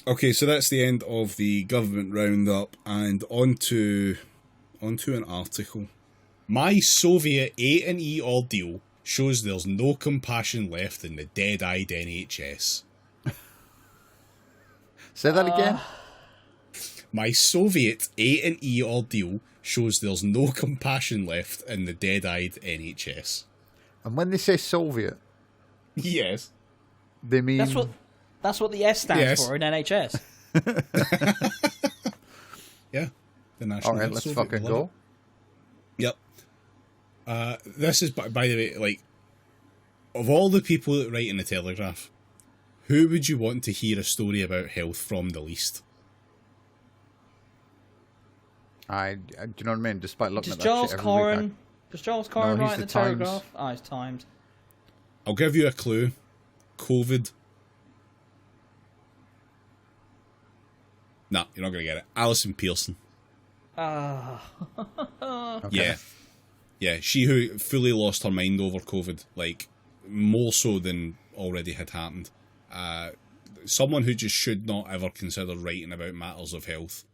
Speaker 1: Okay, so that's the end of the government roundup, and onto an article. My Soviet A&E ordeal shows there's no compassion left in the dead-eyed NHS.
Speaker 2: Say that again?
Speaker 1: My Soviet A&E ordeal shows there's no compassion left in the dead-eyed NHS.
Speaker 2: And when they say Soviet,
Speaker 1: yes,
Speaker 2: they mean...
Speaker 3: That's what the S stands for in NHS.
Speaker 1: Yeah. The National
Speaker 2: All right, let's fucking go.
Speaker 1: Yep. This is, by the way, like, of all the people that write in the Telegraph, who would you want to hear a story about health from the least?
Speaker 2: Do you know what I mean? Despite looking
Speaker 3: Does
Speaker 2: at that
Speaker 3: Giles
Speaker 2: shit
Speaker 3: Corran, does Giles Corran
Speaker 2: No,
Speaker 3: write in
Speaker 2: he's
Speaker 3: the
Speaker 2: the Times.
Speaker 3: Telegraph? Oh, it's Times.
Speaker 1: I'll give you a clue. COVID. Nah, you're not going to get it. Alison Pearson.
Speaker 2: Okay.
Speaker 1: Yeah. Yeah, she who fully lost her mind over COVID, like, more so than already had happened. Someone who just should not ever consider writing about matters of health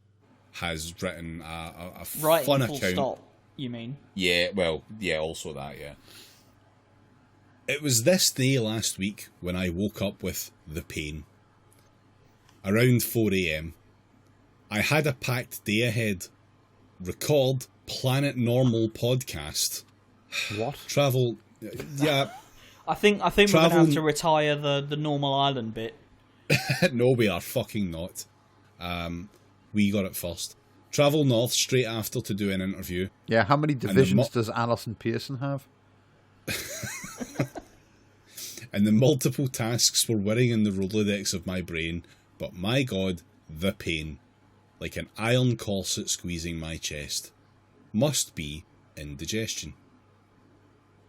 Speaker 1: has written a fun account.
Speaker 3: Stop, you mean?
Speaker 1: Yeah, well, yeah, also that, yeah. It was this day last week when I woke up with the pain. Around 4 a.m. I had a packed day ahead. Record Planet Normal podcast.
Speaker 2: What?
Speaker 1: Travel, yeah.
Speaker 3: I think we're going to have to retire the normal island bit.
Speaker 1: No, we are fucking not. We got it first. Travel north straight after to do an interview.
Speaker 2: Yeah, how many divisions does Alison Pearson have?
Speaker 1: And the multiple tasks were whirring in the Rolodex of my brain, but my God, the pain. Like an iron corset squeezing my chest. Must be indigestion.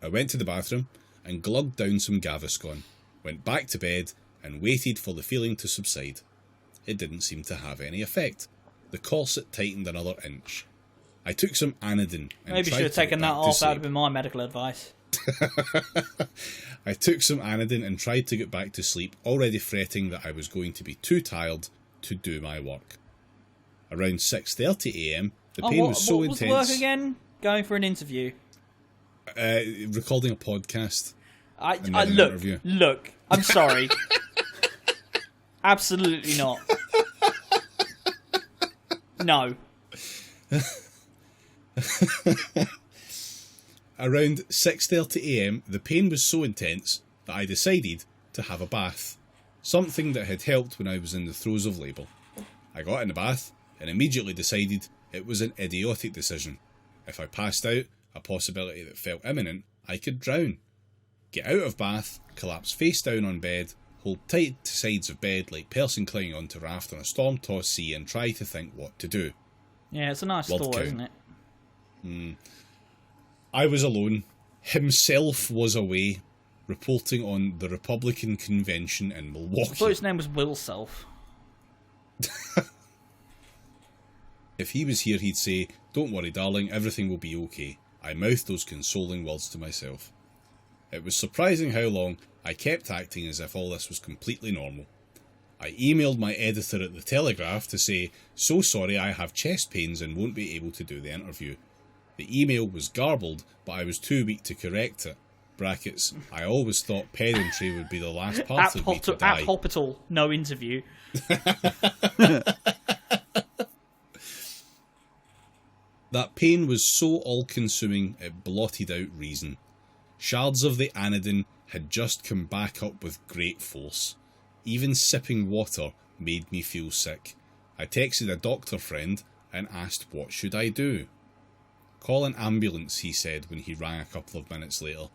Speaker 1: I went to the bathroom and glugged down some Gaviscon, went back to bed and waited for the feeling to subside. It didn't seem to have any effect. The corset tightened another inch. I took some Anodin and
Speaker 3: Maybe you should have taken that off. That would have been my medical advice.
Speaker 1: I took some Anodin and tried to get back to sleep, already fretting that I was going to be too tired to do my work. Around 6:30 a.m, the pain was so intense... What was
Speaker 3: the work again? Going for an interview?
Speaker 1: Recording a podcast.
Speaker 3: Look, I'm sorry. Absolutely not. No.
Speaker 1: Around 6:30 a.m, the pain was so intense that I decided to have a bath. Something that had helped when I was in the throes of labour. I got in the bath and immediately decided it was an idiotic decision. If I passed out, a possibility that felt imminent, I could drown. Get out of bath, collapse face down on bed, hold tight to sides of bed like person clinging onto raft on a storm-tossed sea and try to think what to do.
Speaker 3: Yeah, it's a nice thought, isn't it?
Speaker 1: I was alone. Himself was away, reporting on the Republican convention in Milwaukee.
Speaker 3: I thought his name was Will Self.
Speaker 1: If he was here, he'd say, "Don't worry, darling, everything will be okay." I mouthed those consoling words to myself. It was surprising how long I kept acting as if all this was completely normal. I emailed my editor at the Telegraph to say, "So sorry, I have chest pains and won't be able to do the interview." The email was garbled, but I was too weak to correct it. Brackets, I always thought pedantry would be the last part of me to die.
Speaker 3: At hospital, no interview.
Speaker 1: That pain was so all-consuming it blotted out reason. Shards of the anodyne had just come back up with great force. Even sipping water made me feel sick. I texted a doctor friend and asked what should I do. Call an ambulance, he said when he rang a couple of minutes later.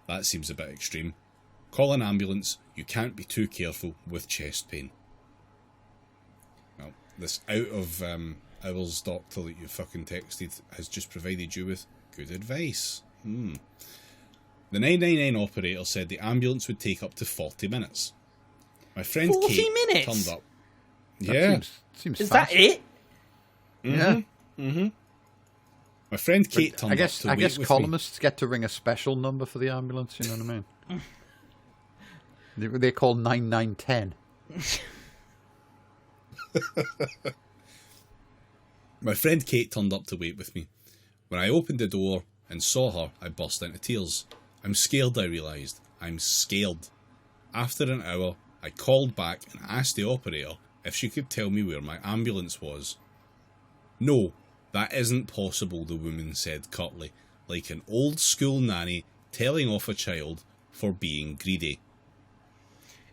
Speaker 1: That seems a bit extreme. Call an ambulance, you can't be too careful with chest pain. Well, this out of hours doctor that you fucking texted has just provided you with good advice. The 999 operator said the ambulance would take up to 40 minutes. My friend
Speaker 3: 40
Speaker 1: Kate
Speaker 3: minutes?
Speaker 1: turned up.
Speaker 2: That seems
Speaker 3: Is
Speaker 2: fast.
Speaker 3: that it?
Speaker 2: Yeah.
Speaker 1: Mm-hmm. My friend Kate turned up to wait with me.
Speaker 2: columnists get to ring a special number for the ambulance, you know what I mean? They call 9910.
Speaker 1: My friend Kate turned up to wait with me. When I opened the door and saw her, I burst into tears. I'm scared, I realised. I'm scared. After an hour, I called back and asked the operator if she could tell me where my ambulance was. No, that isn't possible, the woman said curtly, like an old school nanny telling off a child for being greedy.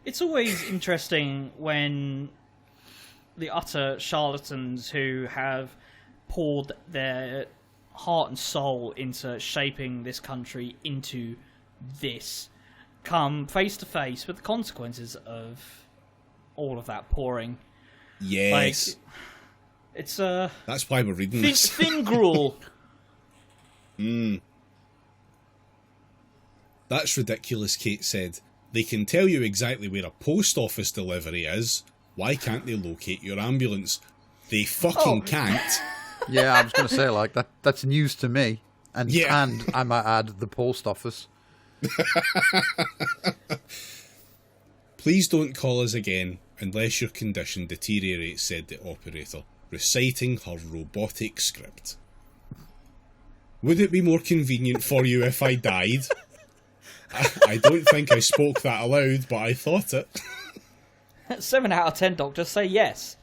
Speaker 3: It's always interesting when the utter charlatans who have poured their heart and soul into shaping this country into this come face to face with the consequences of all of that pouring.
Speaker 1: Yes.
Speaker 3: Like, it's
Speaker 1: that's why we're reading this.
Speaker 3: Thin gruel.
Speaker 1: That's ridiculous, Kate said. They can tell you exactly where a post office delivery is. Why can't they locate your ambulance? They fucking can't.
Speaker 2: Yeah, I was going to say, like, that's news to me. And,
Speaker 1: Yeah.
Speaker 2: and I might add, the post office.
Speaker 1: Please don't call us again unless your condition deteriorates, said the operator, reciting her robotic script. Would it be more convenient for you if I died? I don't think I spoke that aloud, but I thought it.
Speaker 3: 7 out of 10 doctors say yes.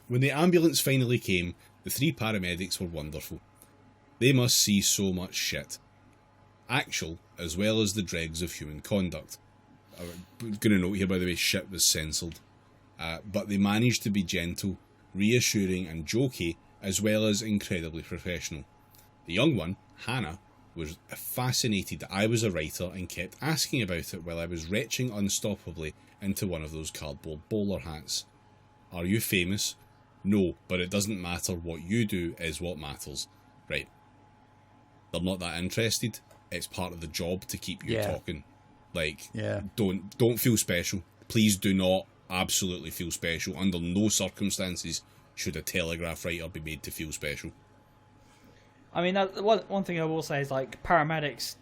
Speaker 1: When the ambulance finally came, the 3 paramedics were wonderful. They must see so much shit. Actual, as well as the dregs of human conduct. I'm going to note here, by the way, shit was censored. But they managed to be gentle, reassuring and jokey, as well as incredibly professional. The young one, Hannah, was fascinated that I was a writer and kept asking about it while I was retching unstoppably into one of those cardboard bowler hats. Are you famous? No, but it doesn't matter. What you do is what matters. Right. They're not that interested. It's part of the job to keep you talking. Like, don't feel special. Please do not absolutely feel special. Under no circumstances should a Telegraph writer be made to feel special.
Speaker 3: I mean, one thing I will say is, like, paramedics,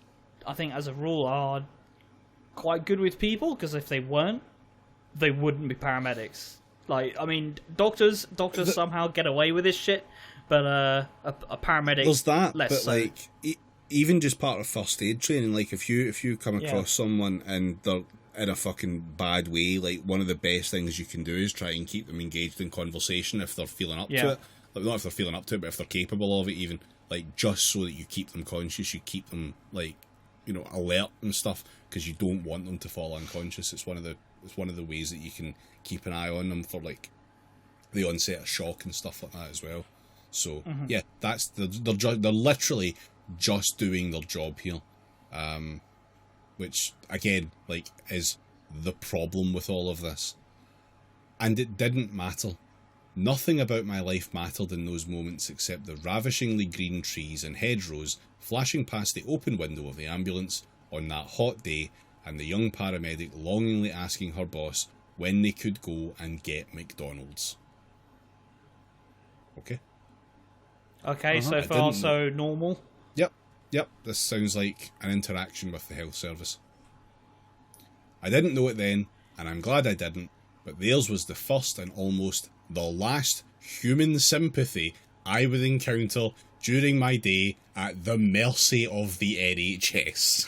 Speaker 3: I think, as a rule, are quite good with people, because if they weren't, they wouldn't be paramedics. Like, I mean, doctors somehow get away with this shit, but a paramedic,
Speaker 1: there's that,
Speaker 3: less
Speaker 1: but
Speaker 3: so.
Speaker 1: like, even just part of first aid training, like, if you come across someone and they're in a fucking bad way, like, one of the best things you can do is try and keep them engaged in conversation if they're feeling up to it. Like, not if they're feeling up to it, but if they're capable of it, even. Like, just so that you keep them conscious, you keep them, like, you know, alert and stuff, because you don't want them to fall unconscious. It's one of the ways that you can keep an eye on them for, like, the onset of shock and stuff like that as well. So yeah, that's they're literally just doing their job here, which again, like, is the problem with all of this. And it didn't matter. Nothing about my life mattered in those moments except the ravishingly green trees and hedgerows flashing past the open window of the ambulance on that hot day, and the young paramedic longingly asking her boss when they could go and get McDonald's. Okay,
Speaker 3: so far so normal.
Speaker 1: Yep, this sounds like an interaction with the health service. I didn't know it then, and I'm glad I didn't, but theirs was the first and almost the last human sympathy I would encounter during my day at the mercy of the NHS.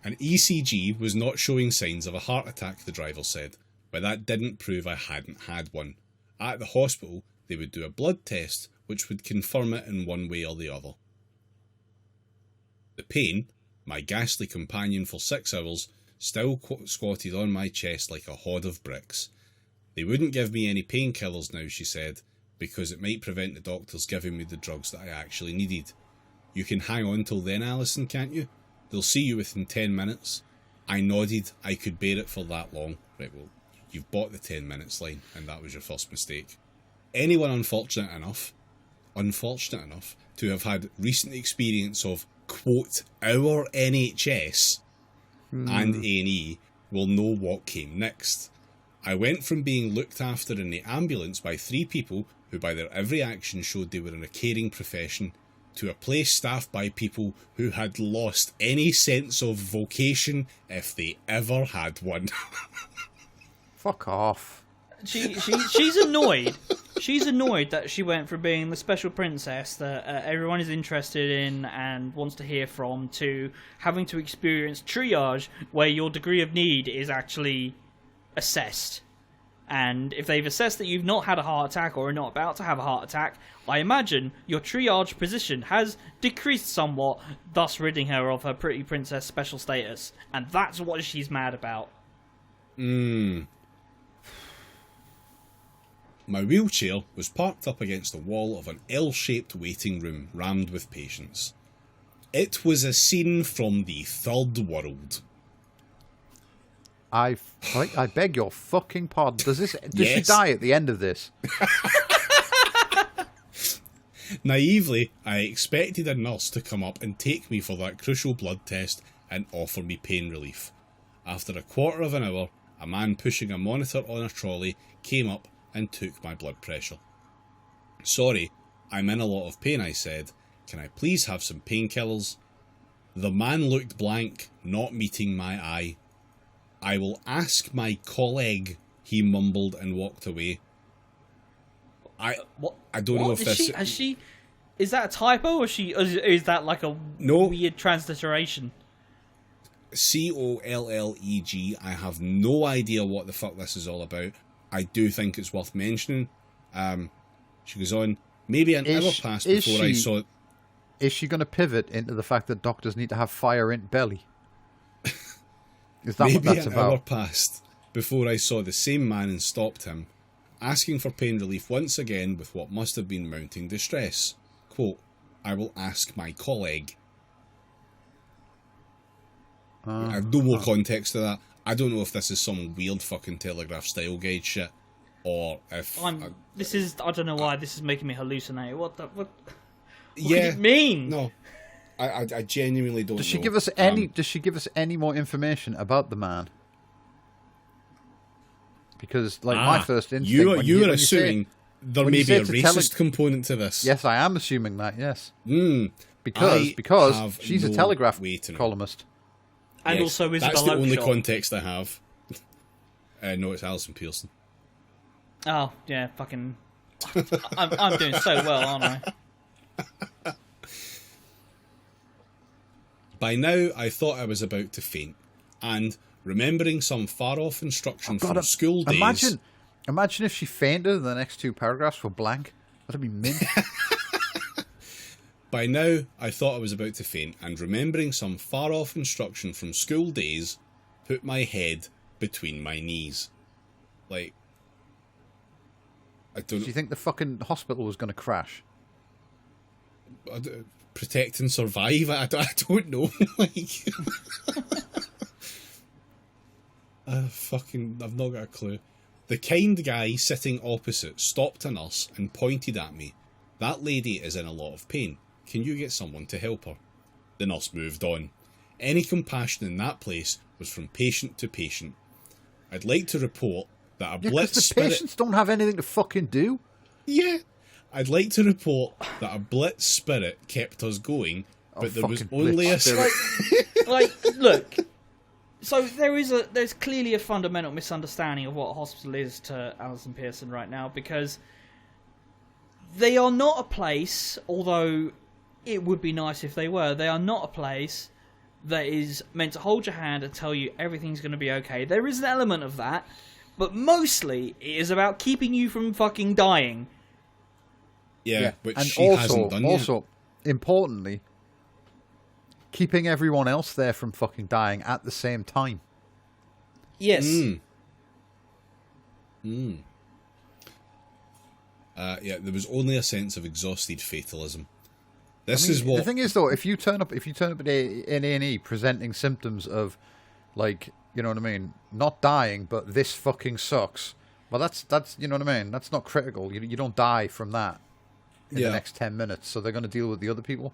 Speaker 1: An ECG was not showing signs of a heart attack, the driver said, but that didn't prove I hadn't had one. At the hospital, they would do a blood test which would confirm it in one way or the other. The pain, my ghastly companion for 6 hours, still squatted on my chest like a hod of bricks. They wouldn't give me any painkillers now, she said, because it might prevent the doctors giving me the drugs that I actually needed. You can hang on till then, Alison, can't you? They'll see you within 10 minutes. I nodded. I could bear it for that long. Right, well, you've bought the 10 minutes line, and that was your first mistake. Anyone unfortunate enough to have had recent experience of, quote, our NHS and A&E will know what came next. I went from being looked after in the ambulance by 3 people who by their every action showed they were in a caring profession to a place staffed by people who had lost any sense of vocation if they ever had one.
Speaker 2: Fuck off.
Speaker 3: She's annoyed. She's annoyed that she went from being the special princess that everyone is interested in and wants to hear from to having to experience triage where your degree of need is actually assessed. And if they've assessed that you've not had a heart attack or are not about to have a heart attack, I imagine your triage position has decreased somewhat, thus ridding her of her pretty princess special status. And that's what she's mad about.
Speaker 1: My wheelchair was parked up against the wall of an L-shaped waiting room rammed with patients. It was a scene from the third world.
Speaker 2: I beg your fucking pardon. Does
Speaker 1: Yes.
Speaker 2: she die at the end of this?
Speaker 1: Naively, I expected a nurse to come up and take me for that crucial blood test and offer me pain relief. After a quarter of an hour, a man pushing a monitor on a trolley came up and took my blood pressure. Sorry, I'm in a lot of pain, I said. Can I please have some painkillers? The man looked blank, not meeting my eye. I will ask my colleague, he mumbled and walked away. I don't know if this...
Speaker 3: Is that a typo, or is that like a weird transliteration?
Speaker 1: Colleg. I have no idea what the fuck this is all about. I do think it's worth mentioning. She goes on, maybe an hour passed before I saw...
Speaker 2: Is she going to pivot into the fact that doctors need to have fire in belly? Is that what that's about? Maybe an hour
Speaker 1: passed before I saw the same man and stopped him, asking for pain relief once again with what must have been mounting distress. Quote, I will ask my colleague. I have no more context to that. I don't know if this is some weird fucking Telegraph style guide shit, or if...
Speaker 3: I don't know why this is making me hallucinate. What could it mean?
Speaker 1: No. I genuinely don't know.
Speaker 2: Does she give us any more information about the man? Because, my first instinct...
Speaker 1: You are assuming there may be a racist component to this.
Speaker 2: Yes, I am assuming that, yes. Because she's a Telegraph columnist.
Speaker 3: And also Isabel
Speaker 1: That's the only
Speaker 3: Oakeshott.
Speaker 1: context I have. No, it's Alison Pearson.
Speaker 3: Oh, yeah, fucking... I'm doing so well, aren't I?
Speaker 1: By now, I thought I was about to faint, and remembering some far-off instruction from school days...
Speaker 2: Imagine if she fainted and the next 2 paragraphs were blank. That'd be mint.
Speaker 1: By now, I thought I was about to faint, and remembering some far-off instruction from school days, put my head between my knees. I don't...
Speaker 2: Do you think the fucking hospital was going to crash?
Speaker 1: Protect and survive? I don't know. I've not got a clue. The kind guy sitting opposite stopped a nurse and pointed at me. That lady is in a lot of pain. Can you get someone to help her? The nurse moved on. Any compassion in that place was from patient to patient. I'd like to report that a blitz spirit...
Speaker 2: the patients don't have anything to fucking do.
Speaker 1: Yeah. I'd like to report that a blitz spirit kept us going, but there was only a...
Speaker 3: Look, So there's clearly a fundamental misunderstanding of what a hospital is to Alison Pearson right now, because they are not a place, although it would be nice if they were, they are not a place that is meant to hold your hand and tell you everything's going to be okay. There is an element of that, but mostly it is about keeping you from fucking dying.
Speaker 1: Yeah, which
Speaker 2: and
Speaker 1: she hasn't done yet.
Speaker 2: Also, importantly, keeping everyone else there from fucking dying at the same time.
Speaker 3: Yes.
Speaker 1: Yeah, there was only a sense of exhausted fatalism. This is what
Speaker 2: the thing is, though. If you turn up at A&E presenting symptoms of, like, you know what I mean, not dying, but this fucking sucks. Well, that's you know what I mean. That's not critical. You don't die from that in the next 10 minutes. So they're going to deal with the other people.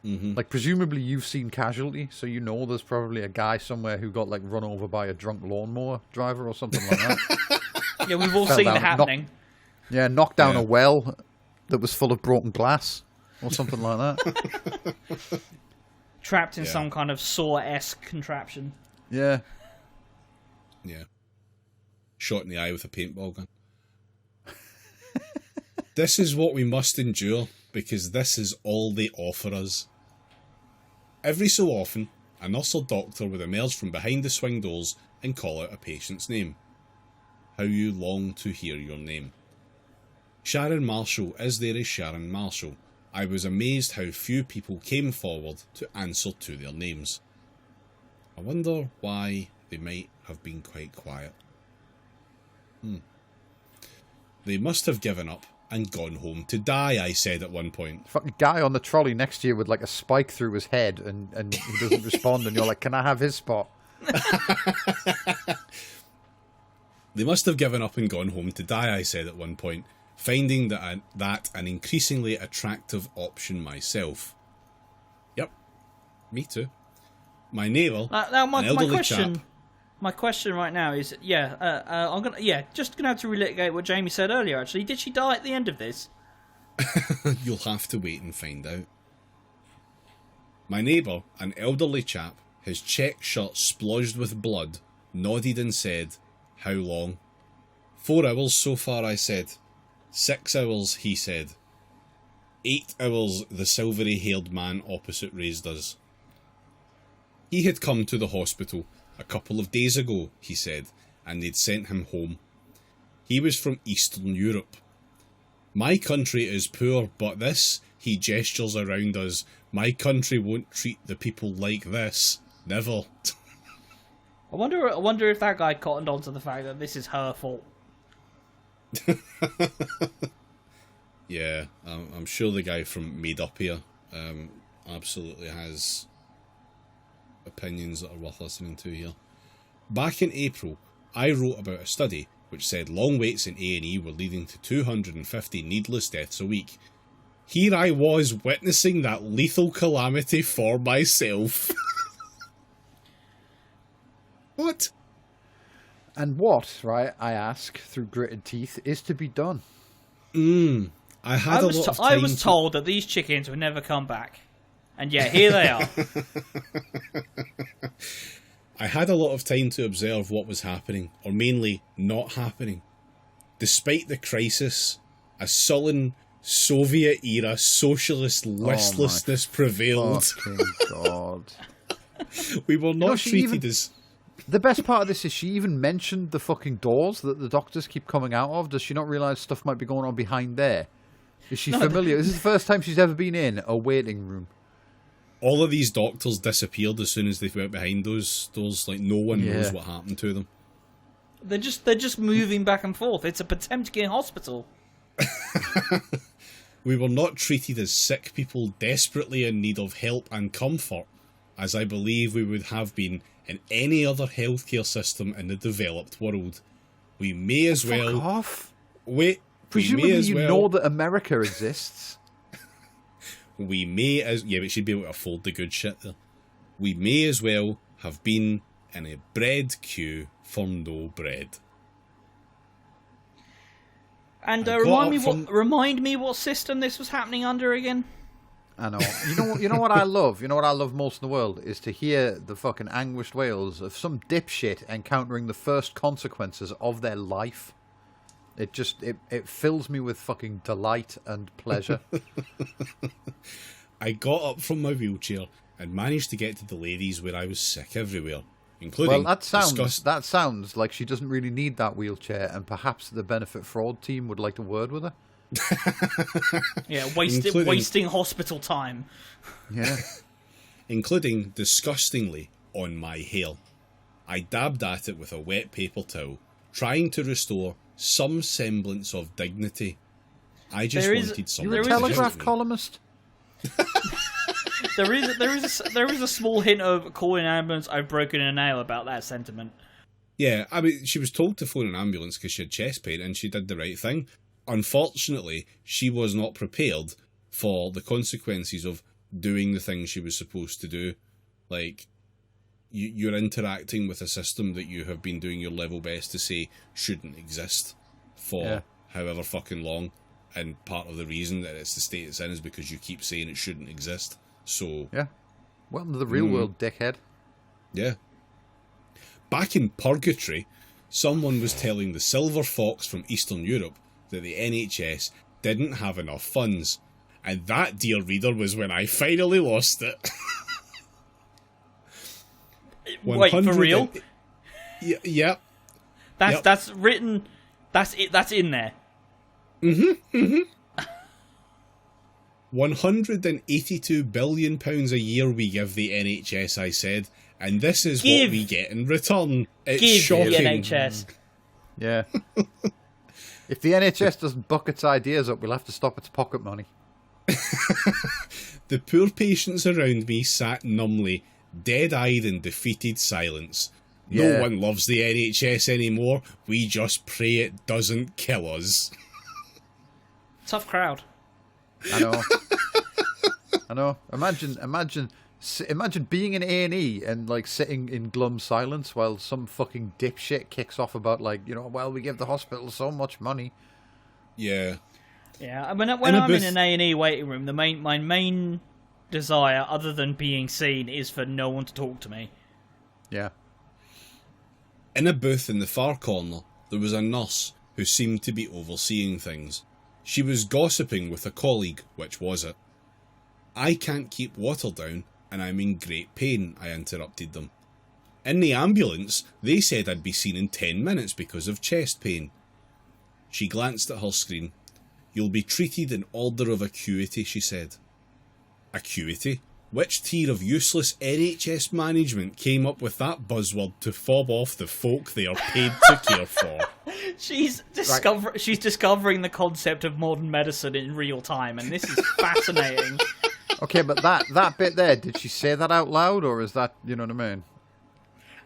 Speaker 1: Mm-hmm.
Speaker 2: Like, presumably you've seen Casualty, so you know there's probably a guy somewhere who got, like, run over by a drunk lawnmower driver or something like that.
Speaker 3: Yeah, we've all seen it happening.
Speaker 2: Knocked down a well that was full of broken glass or something like that.
Speaker 3: Trapped in some kind of Saw-esque contraption.
Speaker 2: Yeah.
Speaker 1: Yeah. Shot in the eye with a paintball gun. This is what we must endure, because this is all they offer us. Every so often, a nurse or doctor would emerge from behind the swing doors and call out a patient's name. How you long to hear your name. Sharon Marshall is there as Sharon Marshall. I was amazed how few people came forward to answer to their names. I wonder why they might have been quite quiet. They must have given up and gone home to die, I said at one point.
Speaker 2: Fucking guy on the trolley next to you with, like, a spike through his head and he doesn't respond, and you're like, can I have his spot?
Speaker 1: They must have given up and gone home to die, I said at one point, finding that an increasingly attractive option myself. Yep, me too. My neighbour,
Speaker 3: now
Speaker 1: an elderly chap.
Speaker 3: My question right now is, I'm gonna have to relitigate what Jamie said earlier. Actually, did she die at the end of this?
Speaker 1: You'll have to wait and find out. My neighbour, an elderly chap, his check shirt splodged with blood, nodded and said, "How long?" 4 hours so far, I said. 6 hours, he said. 8 hours, the silvery-haired man opposite raised us. He had come to the hospital a couple of days ago, he said, and they'd sent him home. He was from Eastern Europe. My country is poor, but this, he gestures around us, my country won't treat the people like this. Never.
Speaker 3: I wonder if that guy cottoned on to the fact that this is her fault.
Speaker 1: Yeah, I'm sure the guy from Made Up Here absolutely has opinions that are worth listening to here. Back in April, I wrote about a study which said long waits in A&E were leading to 250 needless deaths a week. Here I was witnessing that lethal calamity for myself. What?
Speaker 2: And what, right, I ask, through gritted teeth, is to be done?
Speaker 3: I was told that these chickens would never come back. And yeah, here they are.
Speaker 1: I had a lot of time to observe what was happening, or mainly not happening. Despite the crisis, a sullen Soviet-era socialist listlessness prevailed.
Speaker 2: Fucking God.
Speaker 1: We were not treated as...
Speaker 2: The best part of this is she even mentioned the fucking doors that the doctors keep coming out of. Does she not realise stuff might be going on behind there? Is she familiar? This is the first time she's ever been in a waiting room.
Speaker 1: All of these doctors disappeared as soon as they went behind those doors. Like, no one knows what happened to them.
Speaker 3: They're just moving back and forth. It's a Potemkin hospital.
Speaker 1: We were not treated as sick people desperately in need of help and comfort, as I believe we would have been in any other healthcare system in the developed world. We may as well...
Speaker 2: Fuck off.
Speaker 1: Wait.
Speaker 2: Presumably you know that America exists.
Speaker 1: We may as... Yeah, but she'd be able to afford the good shit there. We may as well have been in a bread queue for no bread.
Speaker 3: And remind me what system this was happening under again?
Speaker 2: I know. You know what I love? You know what I love most in the world is to hear the fucking anguished wails of some dipshit encountering the first consequences of their life. It fills me with fucking delight and pleasure.
Speaker 1: I got up from my wheelchair and managed to get to the ladies where I was sick everywhere, including...
Speaker 2: Well, that sounds like she doesn't really need that wheelchair, and perhaps the Benefit Fraud team would like to word with her.
Speaker 3: Yeah, wasting hospital time.
Speaker 2: Yeah.
Speaker 1: Including, disgustingly, on my hair. I dabbed at it with a wet paper towel, trying to restore some semblance of dignity. I just wanted someone
Speaker 2: You're a
Speaker 1: to
Speaker 2: Telegraph
Speaker 1: visit me.
Speaker 2: columnist?
Speaker 3: There is a small hint of calling an ambulance. I've broken a nail about that sentiment.
Speaker 1: Yeah, I mean, she was told to phone an ambulance because she had chest pain, and she did the right thing. Unfortunately, she was not prepared for the consequences of doing the thing she was supposed to do. Like, you're interacting with a system that you have been doing your level best to say shouldn't exist for however fucking long. And part of the reason that it's the state it's in is because you keep saying it shouldn't exist. So...
Speaker 2: Yeah. Welcome to the real world, dickhead.
Speaker 1: Yeah. Back in Purgatory, someone was telling the Silver Fox from Eastern Europe that the NHS didn't have enough funds. And that, dear reader, was when I finally lost it.
Speaker 3: Wait, for real?
Speaker 1: Yep.
Speaker 3: That's written... That's in there.
Speaker 1: Mm-hmm. £182 billion a year we give the NHS, I said, and this is what we get in return. It's shocking.
Speaker 3: The NHS.
Speaker 2: Yeah. If the NHS doesn't buck its ideas up, we'll have to stop its pocket money.
Speaker 1: The poor patients around me sat numbly, dead-eyed in defeated silence. No one loves the NHS anymore. We just pray it doesn't kill us.
Speaker 3: Tough crowd.
Speaker 2: I know. Imagine being in A&E and like sitting in glum silence while some fucking dipshit kicks off about well, we give the hospital so much money.
Speaker 1: Yeah.
Speaker 3: Yeah. When I'm in an A&E waiting room, my main desire, other than being seen, is for no one to talk to me.
Speaker 2: Yeah.
Speaker 1: In a booth in the far corner, there was a nurse who seemed to be overseeing things. She was gossiping with a colleague, which was it. I can't keep water down, and I'm in great pain, I interrupted them. In the ambulance, they said I'd be seen in 10 minutes because of chest pain. She glanced at her screen. You'll be treated in order of acuity, she said. Acuity? Which tier of useless NHS management came up with that buzzword to fob off the folk they are paid to care for?
Speaker 3: She's discovering the concept of modern medicine in real time, and this is fascinating.
Speaker 2: Okay, but that bit there, did she say that out loud, or is that, you know what I mean?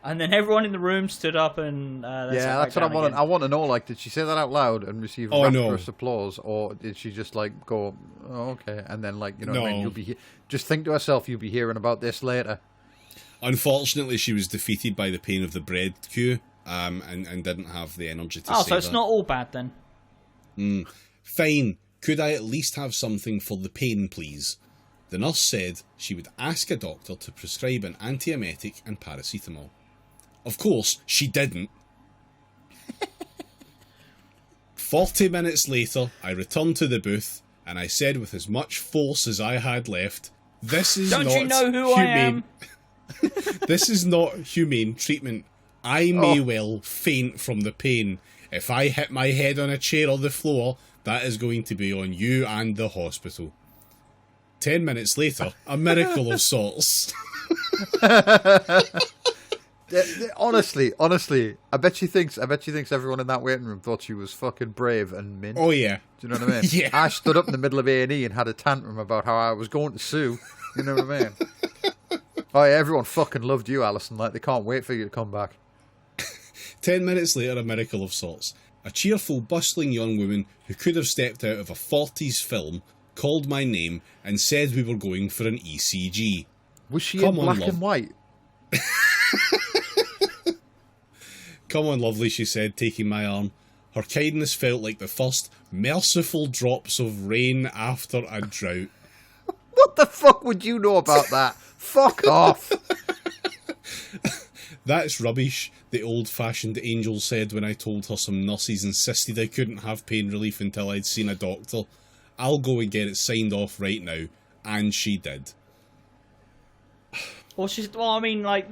Speaker 3: And then everyone in the room stood up and...
Speaker 2: that's what I want. I want to know, did she say that out loud and receive rapturous applause, or did she just, go, oh, okay, and then, what I mean? You'll be just think to herself, you'll be hearing about this later.
Speaker 1: Unfortunately, she was defeated by the pain of the bread queue, and didn't have the energy to say that.
Speaker 3: Oh, so it's not all bad, then?
Speaker 1: Fine. Could I at least have something for the pain, please? The nurse said she would ask a doctor to prescribe an antiemetic and paracetamol. Of course, she didn't. 40 minutes later, I returned to the booth, and I said with as much force as I had left, this is not humane.
Speaker 3: Don't you know who I am?
Speaker 1: This is not humane treatment. I may well faint from the pain. If I hit my head on a chair or the floor, that is going to be on you and the hospital. 10 minutes later, a miracle of sorts.
Speaker 2: Honestly, I bet she thinks everyone in that waiting room thought she was fucking brave and mint.
Speaker 1: Oh yeah.
Speaker 2: Do you know what I mean?
Speaker 1: Yeah.
Speaker 2: I stood up in the middle of A&E and had a tantrum about how I was going to sue. You know what I mean? Oh yeah, everyone fucking loved you, Alison. They can't wait for you to come back.
Speaker 1: 10 minutes later, a miracle of sorts. A cheerful, bustling young woman who could have stepped out of a 40s film called my name and said we were going for an ECG.
Speaker 2: Was she in black and white?
Speaker 1: Come on, lovely, she said, taking my arm. Her kindness felt like the first merciful drops of rain after a drought.
Speaker 2: What the fuck would you know about that? Fuck off.
Speaker 1: That's rubbish, the old-fashioned angel said when I told her some nurses insisted I couldn't have pain relief until I'd seen a doctor. I'll go and get it signed off right now. And she did.
Speaker 3: Well, I mean, like,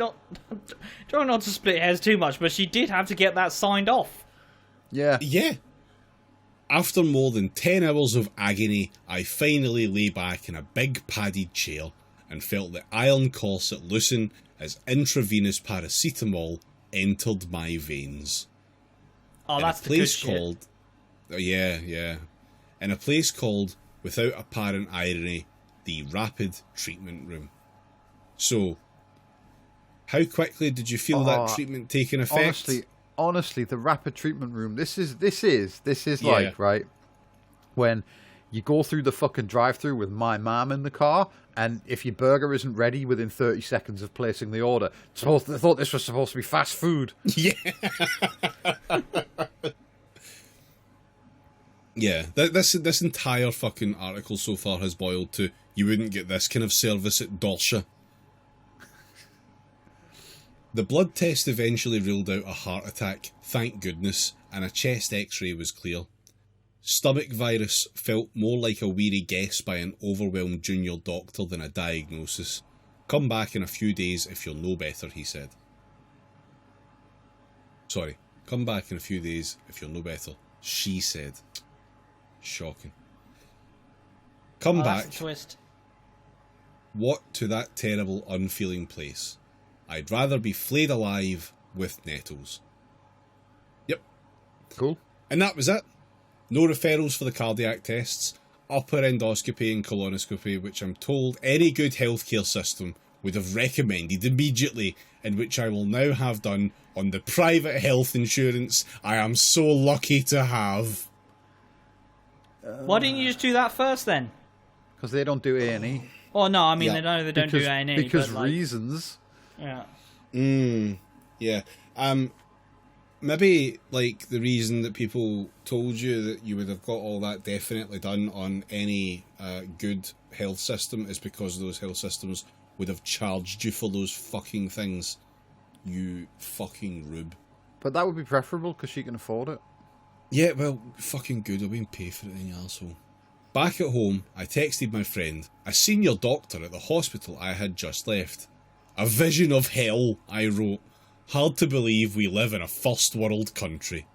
Speaker 3: trying not to split hairs too much, but she did have to get that signed off.
Speaker 2: Yeah.
Speaker 1: Yeah. After more than 10 hours of agony, I finally lay back in a big padded chair and felt the iron corset loosen as intravenous paracetamol entered my veins.
Speaker 3: Oh, that's the good shit.
Speaker 1: Yeah. In a place called, without apparent irony, the Rapid Treatment Room. So, how quickly did you feel that treatment taking effect?
Speaker 2: Honestly, the Rapid Treatment Room, this is like, right, when you go through the fucking drive-thru with my mum in the car, and if your burger isn't ready within 30 seconds of placing the order, I thought this was supposed to be fast food.
Speaker 1: Yeah. Yeah, this entire fucking article so far has boiled to, you wouldn't get this kind of service at Dorsha. The blood test eventually ruled out a heart attack, thank goodness, and a chest x-ray was clear. Stomach virus felt more like a weary guess by an overwhelmed junior doctor than a diagnosis. Come back in a few days if you'll know better, he said. Sorry, come back in a few days if you'll know better, she said. Shocking. Come back.
Speaker 3: That's a twist.
Speaker 1: What to that terrible, unfeeling place? I'd rather be flayed alive with nettles. Yep.
Speaker 2: Cool.
Speaker 1: And that was it. No referrals for the cardiac tests, upper endoscopy and colonoscopy, which I'm told any good healthcare system would have recommended immediately, and which I will now have done on the private health insurance I am so lucky to have.
Speaker 3: Why didn't you just do that first then?
Speaker 2: Because they don't do A&E.
Speaker 3: Well, no, I mean, they don't do A&E.
Speaker 2: Because
Speaker 3: but, like,
Speaker 2: reasons.
Speaker 3: Yeah.
Speaker 1: Yeah. Maybe, like, the reason that people told you that you would have got all that definitely done on any good health system is because those health systems would have charged you for those fucking things. You fucking rube.
Speaker 2: But that would be preferable because she can afford it.
Speaker 1: Yeah, well, fucking good. I'll be pay for it then, you arsehole. Back at home, I texted my friend, a senior doctor at the hospital I had just left. A vision of hell, I wrote. Hard to believe we live in a first world country.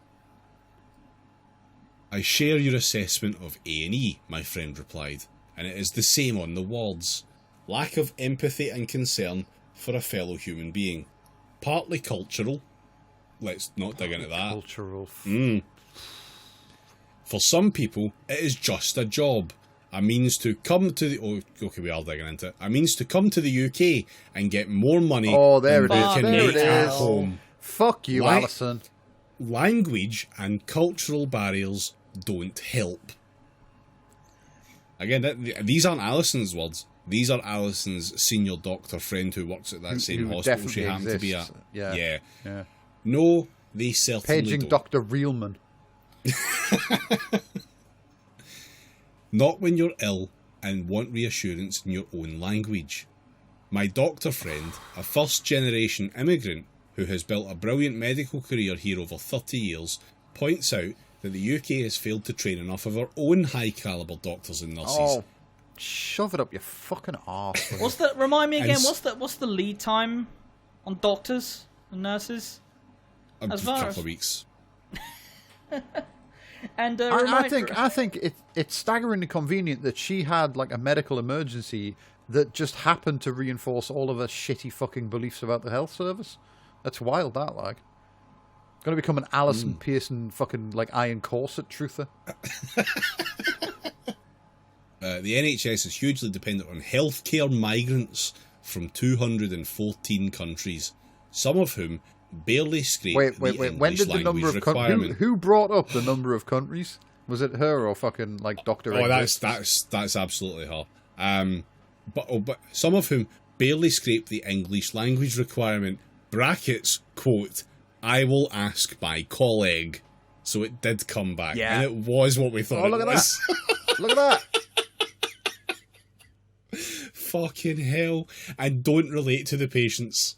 Speaker 1: I share your assessment of A&E, my friend replied, and it is the same on the wards. Lack of empathy and concern for a fellow human being. Partly cultural. Let's not dig into that.
Speaker 2: Cultural.
Speaker 1: For some people, it is just a job. A means to come to the... Oh, okay, we are digging into it. A means to come to the UK and get more money
Speaker 2: there
Speaker 1: than
Speaker 2: it
Speaker 1: they
Speaker 2: is.
Speaker 1: can
Speaker 2: There
Speaker 1: make
Speaker 2: it
Speaker 1: at
Speaker 2: is.
Speaker 1: home.
Speaker 2: Fuck you, Alison.
Speaker 1: Language and cultural barriers don't help. Again, these aren't Alison's words. These are Alison's senior doctor friend who works at that same hospital she happened to be at.
Speaker 2: Yeah.
Speaker 1: No, they certainly
Speaker 2: Paging
Speaker 1: don't.
Speaker 2: Dr. Reelman.
Speaker 1: Not when you're ill and want reassurance in your own language. My doctor friend, a first-generation immigrant who has built a brilliant medical career here over 30 years, points out that the UK has failed to train enough of our own high-caliber doctors and nurses.
Speaker 2: Oh, shove it up your fucking arse.
Speaker 3: Remind me again, what's the lead time on doctors and nurses?
Speaker 1: A couple of weeks.
Speaker 3: And
Speaker 2: I think it's staggeringly convenient that she had like a medical emergency that just happened to reinforce all of her shitty fucking beliefs about the health service. That's wild, that like. Going to become an Alison Pearson fucking like iron corset truther.
Speaker 1: The NHS is hugely dependent on healthcare migrants from 214 countries, some of whom barely scrape the English
Speaker 2: when did the number of
Speaker 1: requirement.
Speaker 2: Who brought up the number of countries? Was it her or fucking like Dr.
Speaker 1: Oh, that's absolutely her. But some of whom barely scrape the English language requirement. Brackets, quote, I will ask my colleague. So it did come back.
Speaker 2: Yeah.
Speaker 1: And it was what we thought
Speaker 2: look
Speaker 1: it
Speaker 2: at
Speaker 1: was.
Speaker 2: Look at that.
Speaker 1: fucking hell. And don't relate to the patients.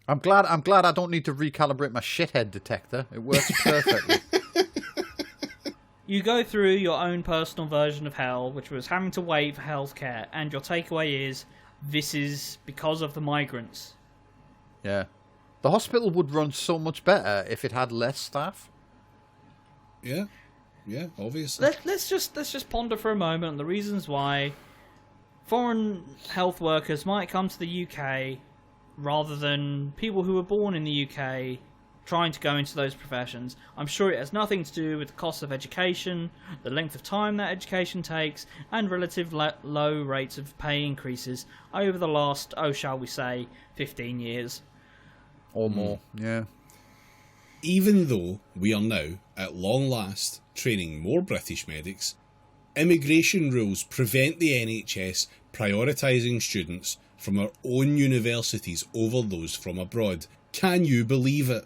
Speaker 2: I'm glad I don't need to recalibrate my shithead detector. It works perfectly.
Speaker 3: You go through your own personal version of hell, which was having to wait for healthcare, and your takeaway is, this is because of the migrants.
Speaker 2: Yeah. The hospital would run so much better if it had less staff.
Speaker 1: Yeah, obviously.
Speaker 3: Let's just ponder for a moment on the reasons why foreign health workers might come to the UK rather than people who were born in the UK trying to go into those professions. I'm sure it has nothing to do with the cost of education, the length of time that education takes, and relative low rates of pay increases over the last, shall we say, 15 years.
Speaker 2: Or more, yeah.
Speaker 1: Even though we are now, at long last, training more British medics, immigration rules prevent the NHS prioritising students from our own universities over those from abroad. Can you believe it?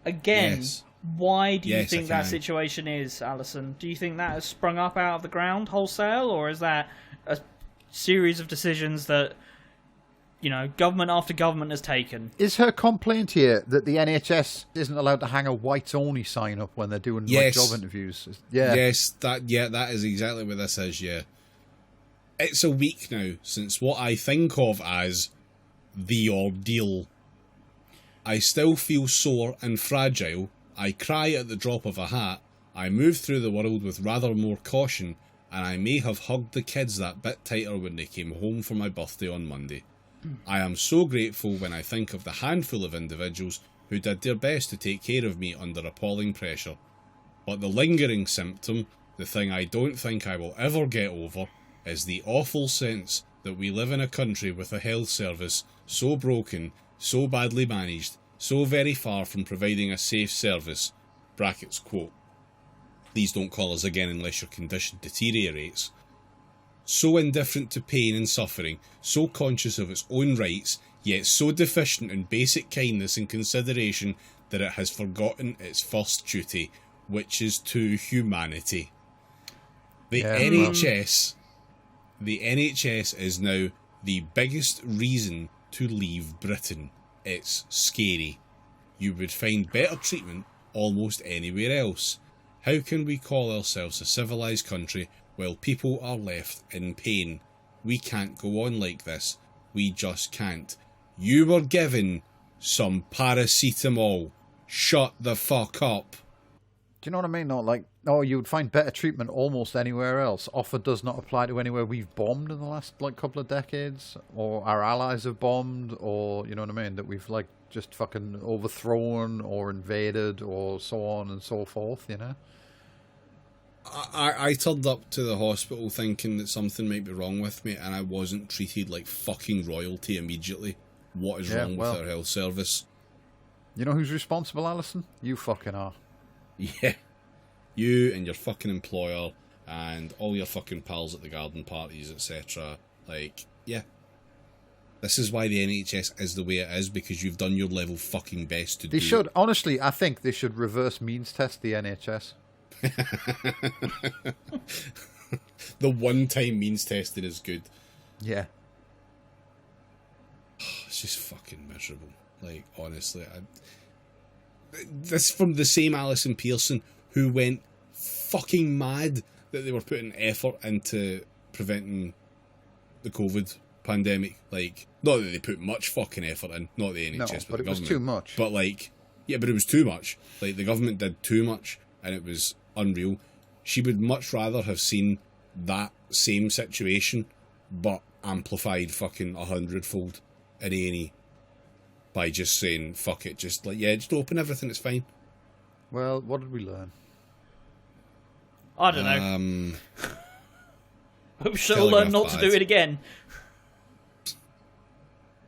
Speaker 3: Again,
Speaker 1: Yes.
Speaker 3: Why do you think
Speaker 1: I
Speaker 3: that
Speaker 1: can.
Speaker 3: situation is, Alison? Do you think that has sprung up out of the ground wholesale, or is that a series of decisions that, government after government has taken?
Speaker 2: Is her complaint here that the NHS isn't allowed to hang a whites-only sign up when they're doing
Speaker 1: Yes.
Speaker 2: job interviews? Yeah.
Speaker 1: Yes, that is exactly what this is, yeah. It's a week now since what I think of as the ordeal. I still feel sore and fragile. I cry at the drop of a hat. I move through the world with rather more caution, and I may have hugged the kids that bit tighter when they came home for my birthday on Monday. I am so grateful when I think of the handful of individuals who did their best to take care of me under appalling pressure. But the lingering symptom, the thing I don't think I will ever get over, is the awful sense that we live in a country with a health service so broken, so badly managed, so very far from providing a safe service, brackets quote, please don't call us again unless your condition deteriorates, so indifferent to pain and suffering, so conscious of its own rights, yet so deficient in basic kindness and consideration that it has forgotten its first duty, which is to humanity. The NHS is now the biggest reason to leave Britain. It's scary. You would find better treatment almost anywhere else. How can we call ourselves a civilised country while people are left in pain? We can't go on like this. We just can't. You were given some paracetamol. Shut the fuck up.
Speaker 2: Do you know what I mean? You would find better treatment almost anywhere else. Offer does not apply to anywhere we've bombed in the last couple of decades, or our allies have bombed, or you know what I mean, that we've just fucking overthrown or invaded or so on and so forth.
Speaker 1: I turned up to the hospital thinking that something might be wrong with me, and I wasn't treated like fucking royalty immediately. What is wrong with our health service?
Speaker 2: You know who's responsible, Alison? You fucking are.
Speaker 1: Yeah. You and your fucking employer and all your fucking pals at the garden parties, etc. Yeah. This is why the NHS is the way it is, because you've done your level fucking best to do it.
Speaker 2: They should, honestly, I think they should reverse means test the NHS.
Speaker 1: The one-time means testing is good.
Speaker 2: Yeah.
Speaker 1: It's just fucking miserable. Honestly. This from the same Alison Pearson who went fucking mad that they were putting effort into preventing the COVID pandemic. Not that they put much fucking effort in, not the NHS,
Speaker 2: No,
Speaker 1: but
Speaker 2: but
Speaker 1: the
Speaker 2: it was
Speaker 1: government.
Speaker 2: too much.
Speaker 1: But but it was too much. The government did too much, and it was unreal. She would much rather have seen that same situation, but amplified fucking 100-fold in A&E by just saying, fuck it, just open everything, it's fine.
Speaker 2: Well, what did we learn?
Speaker 3: I don't know. We should all learn not to do it again.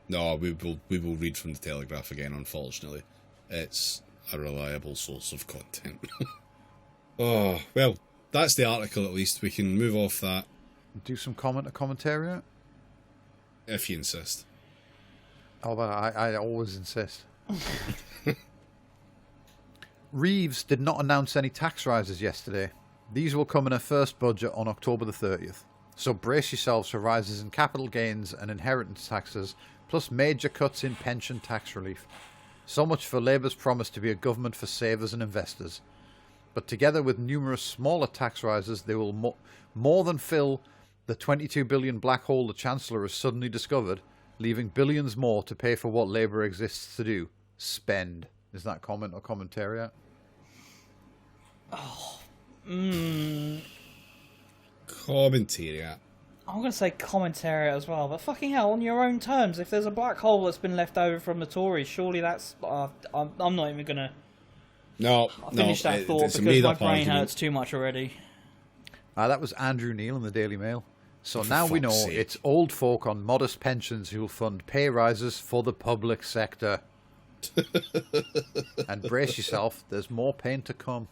Speaker 1: No, we will read from the Telegraph again, unfortunately. It's a reliable source of content. Oh, well, that's the article at least. We can move off that.
Speaker 2: Do some commentary?
Speaker 1: If you insist.
Speaker 2: Oh, but I always insist. Reeves did not announce any tax rises yesterday. These will come in her first budget on October the 30th. So brace yourselves for rises in capital gains and inheritance taxes, plus major cuts in pension tax relief. So much for Labour's promise to be a government for savers and investors. But together with numerous smaller tax rises, they will more than fill the 22 billion black hole the Chancellor has suddenly discovered, leaving billions more to pay for what Labour exists to do. Spend. Is that comment or commentariat?
Speaker 1: Commentariat.
Speaker 3: I'm going to say commentariat as well, but fucking hell, on your own terms. If there's a black hole that's been left over from the Tories, surely that's... I'm not even going to...
Speaker 1: No,
Speaker 3: finish that thought because my brain hurts too much already.
Speaker 2: That was Andrew Neil in the Daily Mail. So now we know it's old folk on modest pensions who'll fund pay rises for the public sector. And brace yourself, there's more pain to come.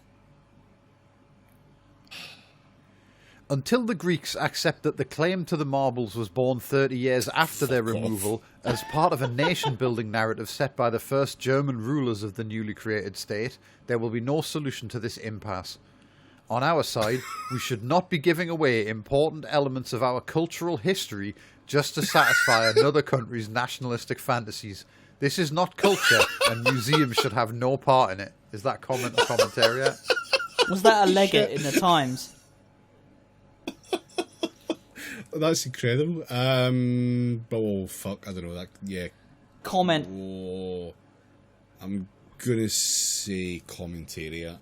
Speaker 2: Until the Greeks accept that the claim to the marbles was born 30 years after their removal as part of a nation-building narrative set by the first German rulers of the newly created state, there will be no solution to this impasse. On our side, we should not be giving away important elements of our cultural history just to satisfy another country's nationalistic fantasies. This is not culture, and museums should have no part in it. Is that comment or commentariat?
Speaker 3: Was that a legate in the Times?
Speaker 1: That's incredible. Oh fuck, I don't know that. Yeah.
Speaker 3: Comment.
Speaker 1: Oh, I'm gonna say commentariat.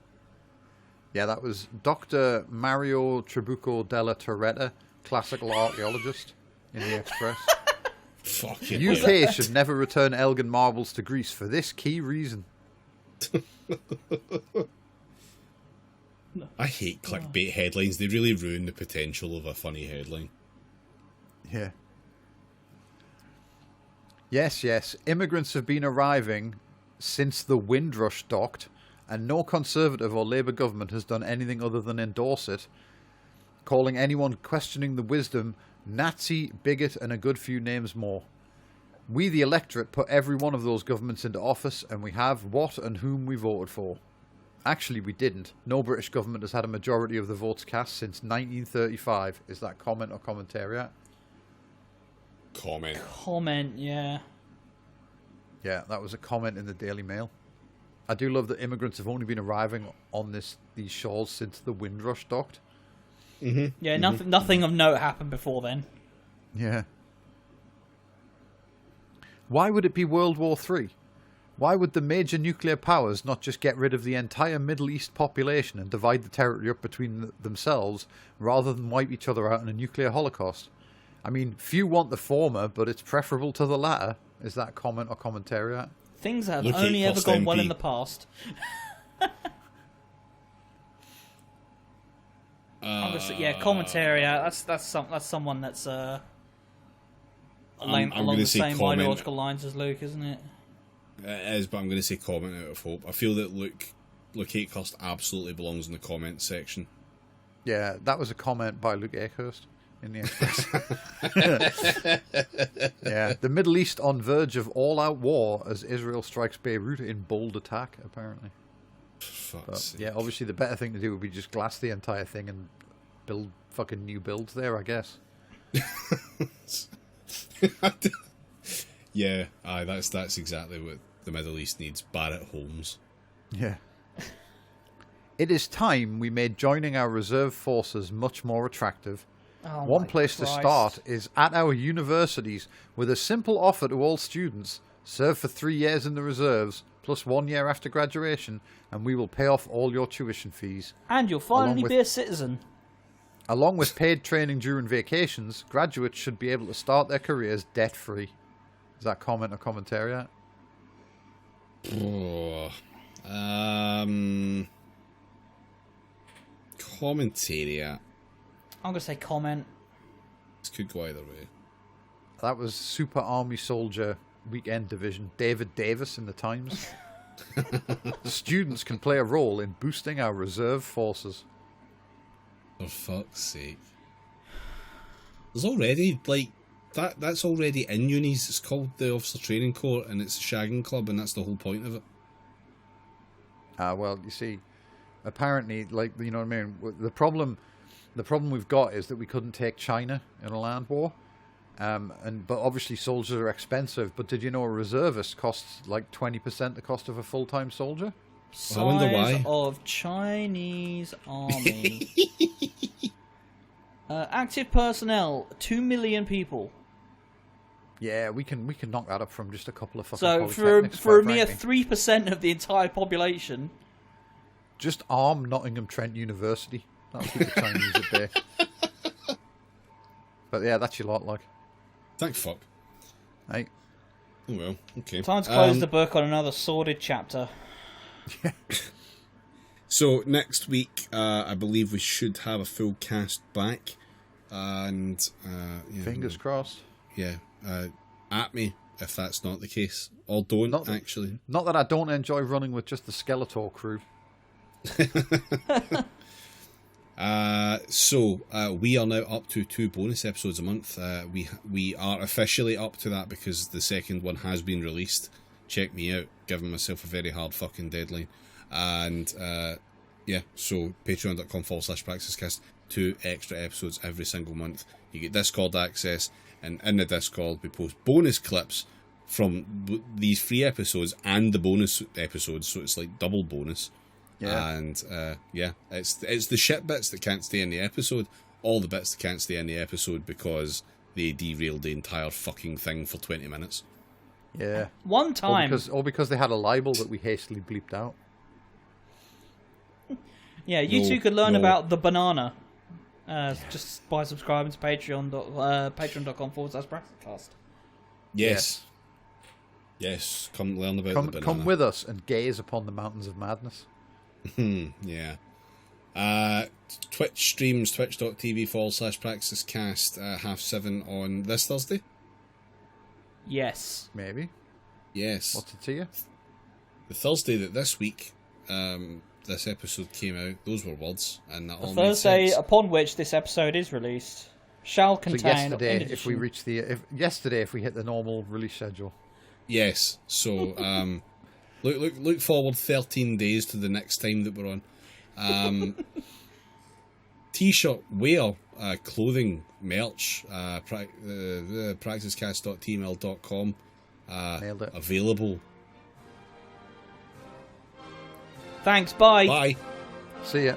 Speaker 2: Yeah, that was Dr. Mario Trabucco della Torretta, classical archaeologist in the Express.
Speaker 1: Fucking
Speaker 2: UK should never return Elgin marbles to Greece for this key reason.
Speaker 1: I hate clickbait headlines. They really ruin the potential of a funny headline.
Speaker 2: Yeah. Yes. Immigrants have been arriving since the Windrush docked, and no Conservative or Labour government has done anything other than endorse it, calling anyone questioning the wisdom Nazi, bigot, and a good few names more. We, the electorate, put every one of those governments into office, and we have what and whom we voted for. Actually, we didn't. No British government has had a majority of the votes cast since 1935. Is that comment or commentariat?
Speaker 1: Comment,
Speaker 3: yeah.
Speaker 2: Yeah, that was a comment in the Daily Mail. I do love that immigrants have only been arriving on these shores since the Windrush docked.
Speaker 1: Mm-hmm.
Speaker 3: Yeah, nothing of note happened before then.
Speaker 2: Yeah. Why would it be World War III? Why would the major nuclear powers not just get rid of the entire Middle East population and divide the territory up between themselves rather than wipe each other out in a nuclear holocaust? I mean, few want the former, but it's preferable to the latter. Is that comment or commentariat?
Speaker 3: Things have only ever gone well in the past. Commentariat. That's someone that's along the same ideological lines as Luke, isn't it?
Speaker 1: It is, but I'm going to say comment out of hope. I feel that Luke Akehurst absolutely belongs in the comments section.
Speaker 2: Yeah, that was a comment by Luke Akehurst in the Express. Yeah, the Middle East on verge of all-out war as Israel strikes Beirut in bold attack, apparently. Yeah, obviously the better thing to do would be just glass the entire thing and build fucking new builds there, I guess.
Speaker 1: Yeah, that's exactly what the Middle East needs. Barratt Homes.
Speaker 2: Yeah. It is time we made joining our reserve forces much more attractive. One place to start is at our universities with a simple offer to all students. Serve for 3 years in the reserves, plus 1 year after graduation, and we will pay off all your tuition fees.
Speaker 3: And you'll finally be a citizen.
Speaker 2: Along with paid training during vacations, graduates should be able to start their careers debt-free. Is that comment or commentariat?
Speaker 1: Commentariat.
Speaker 3: I'm going to say comment.
Speaker 1: This could go either way.
Speaker 2: That was Super Army Soldier Weekend Division David Davis in the Times. Students can play a role in boosting our reserve forces.
Speaker 1: For fuck's sake. There's already, that's already in unis. It's called the Officer Training Corps, and it's a shagging club, and that's the whole point of it.
Speaker 2: Well, you see, apparently, you know what I mean? The problem The problem we've got is that we couldn't take China in a land war. But obviously soldiers are expensive. But did you know a reservist costs like 20% the cost of a full-time soldier?
Speaker 1: I wonder why.
Speaker 3: Size of Chinese army. Active personnel, 2 million people.
Speaker 2: Yeah, we can knock that up from just a couple of fucking
Speaker 3: So
Speaker 2: polytechnics,
Speaker 3: for a
Speaker 2: quite
Speaker 3: mere
Speaker 2: frankly.
Speaker 3: 3% of the entire population.
Speaker 2: Just arm Nottingham Trent University. That'll keep the Chinese at bay. But yeah, that's your lot, like.
Speaker 1: Thank fuck.
Speaker 2: Hey.
Speaker 1: Oh well, okay.
Speaker 3: Time to close the book on another sordid chapter.
Speaker 1: So next week, I believe we should have a full cast back, and yeah,
Speaker 2: Fingers crossed.
Speaker 1: Yeah, at me if that's not the case, or don't actually.
Speaker 2: Not that I don't enjoy running with just the Skeletor crew.
Speaker 1: So we are now up to 2 bonus episodes a month. We are officially up to that because the second one has been released. Check me out, giving myself a very hard fucking deadline. And yeah, so patreon.com/praxiscast, 2 extra episodes every single month. You get Discord access, and in the Discord we post bonus clips from these free episodes and the bonus episodes, so it's like double bonus. Yeah. And yeah, it's the shit bits that can't stay in the episode, all the bits that can't stay in the episode because they derailed the entire fucking thing for 20 minutes.
Speaker 2: Yeah.
Speaker 3: One time.
Speaker 2: Or because they had a libel that we hastily bleeped out.
Speaker 3: Yeah, you two could learn about the banana just by subscribing to patreon.com/praxiscast.
Speaker 1: Yes. Yes, come learn about the banana.
Speaker 2: Come with us and gaze upon the mountains of madness.
Speaker 1: Yeah. Twitch streams, twitch.tv/praxiscast, 7:30 on this Thursday?
Speaker 3: Yes.
Speaker 2: Maybe.
Speaker 1: Yes.
Speaker 2: What's it to you?
Speaker 1: The Thursday that this week, this episode came out, those were words, and that all made
Speaker 3: Thursday
Speaker 1: sense.
Speaker 3: upon which this episode is released shall
Speaker 2: So
Speaker 3: contain...
Speaker 2: yesterday, if we hit the normal release schedule.
Speaker 1: Yes, so look forward 13 days to the next time that we're on. T-shirt, wear, clothing, merch, praxiscast.tmail.com,
Speaker 2: Nailed it.
Speaker 1: available.
Speaker 3: Thanks, bye.
Speaker 1: Bye.
Speaker 2: See ya.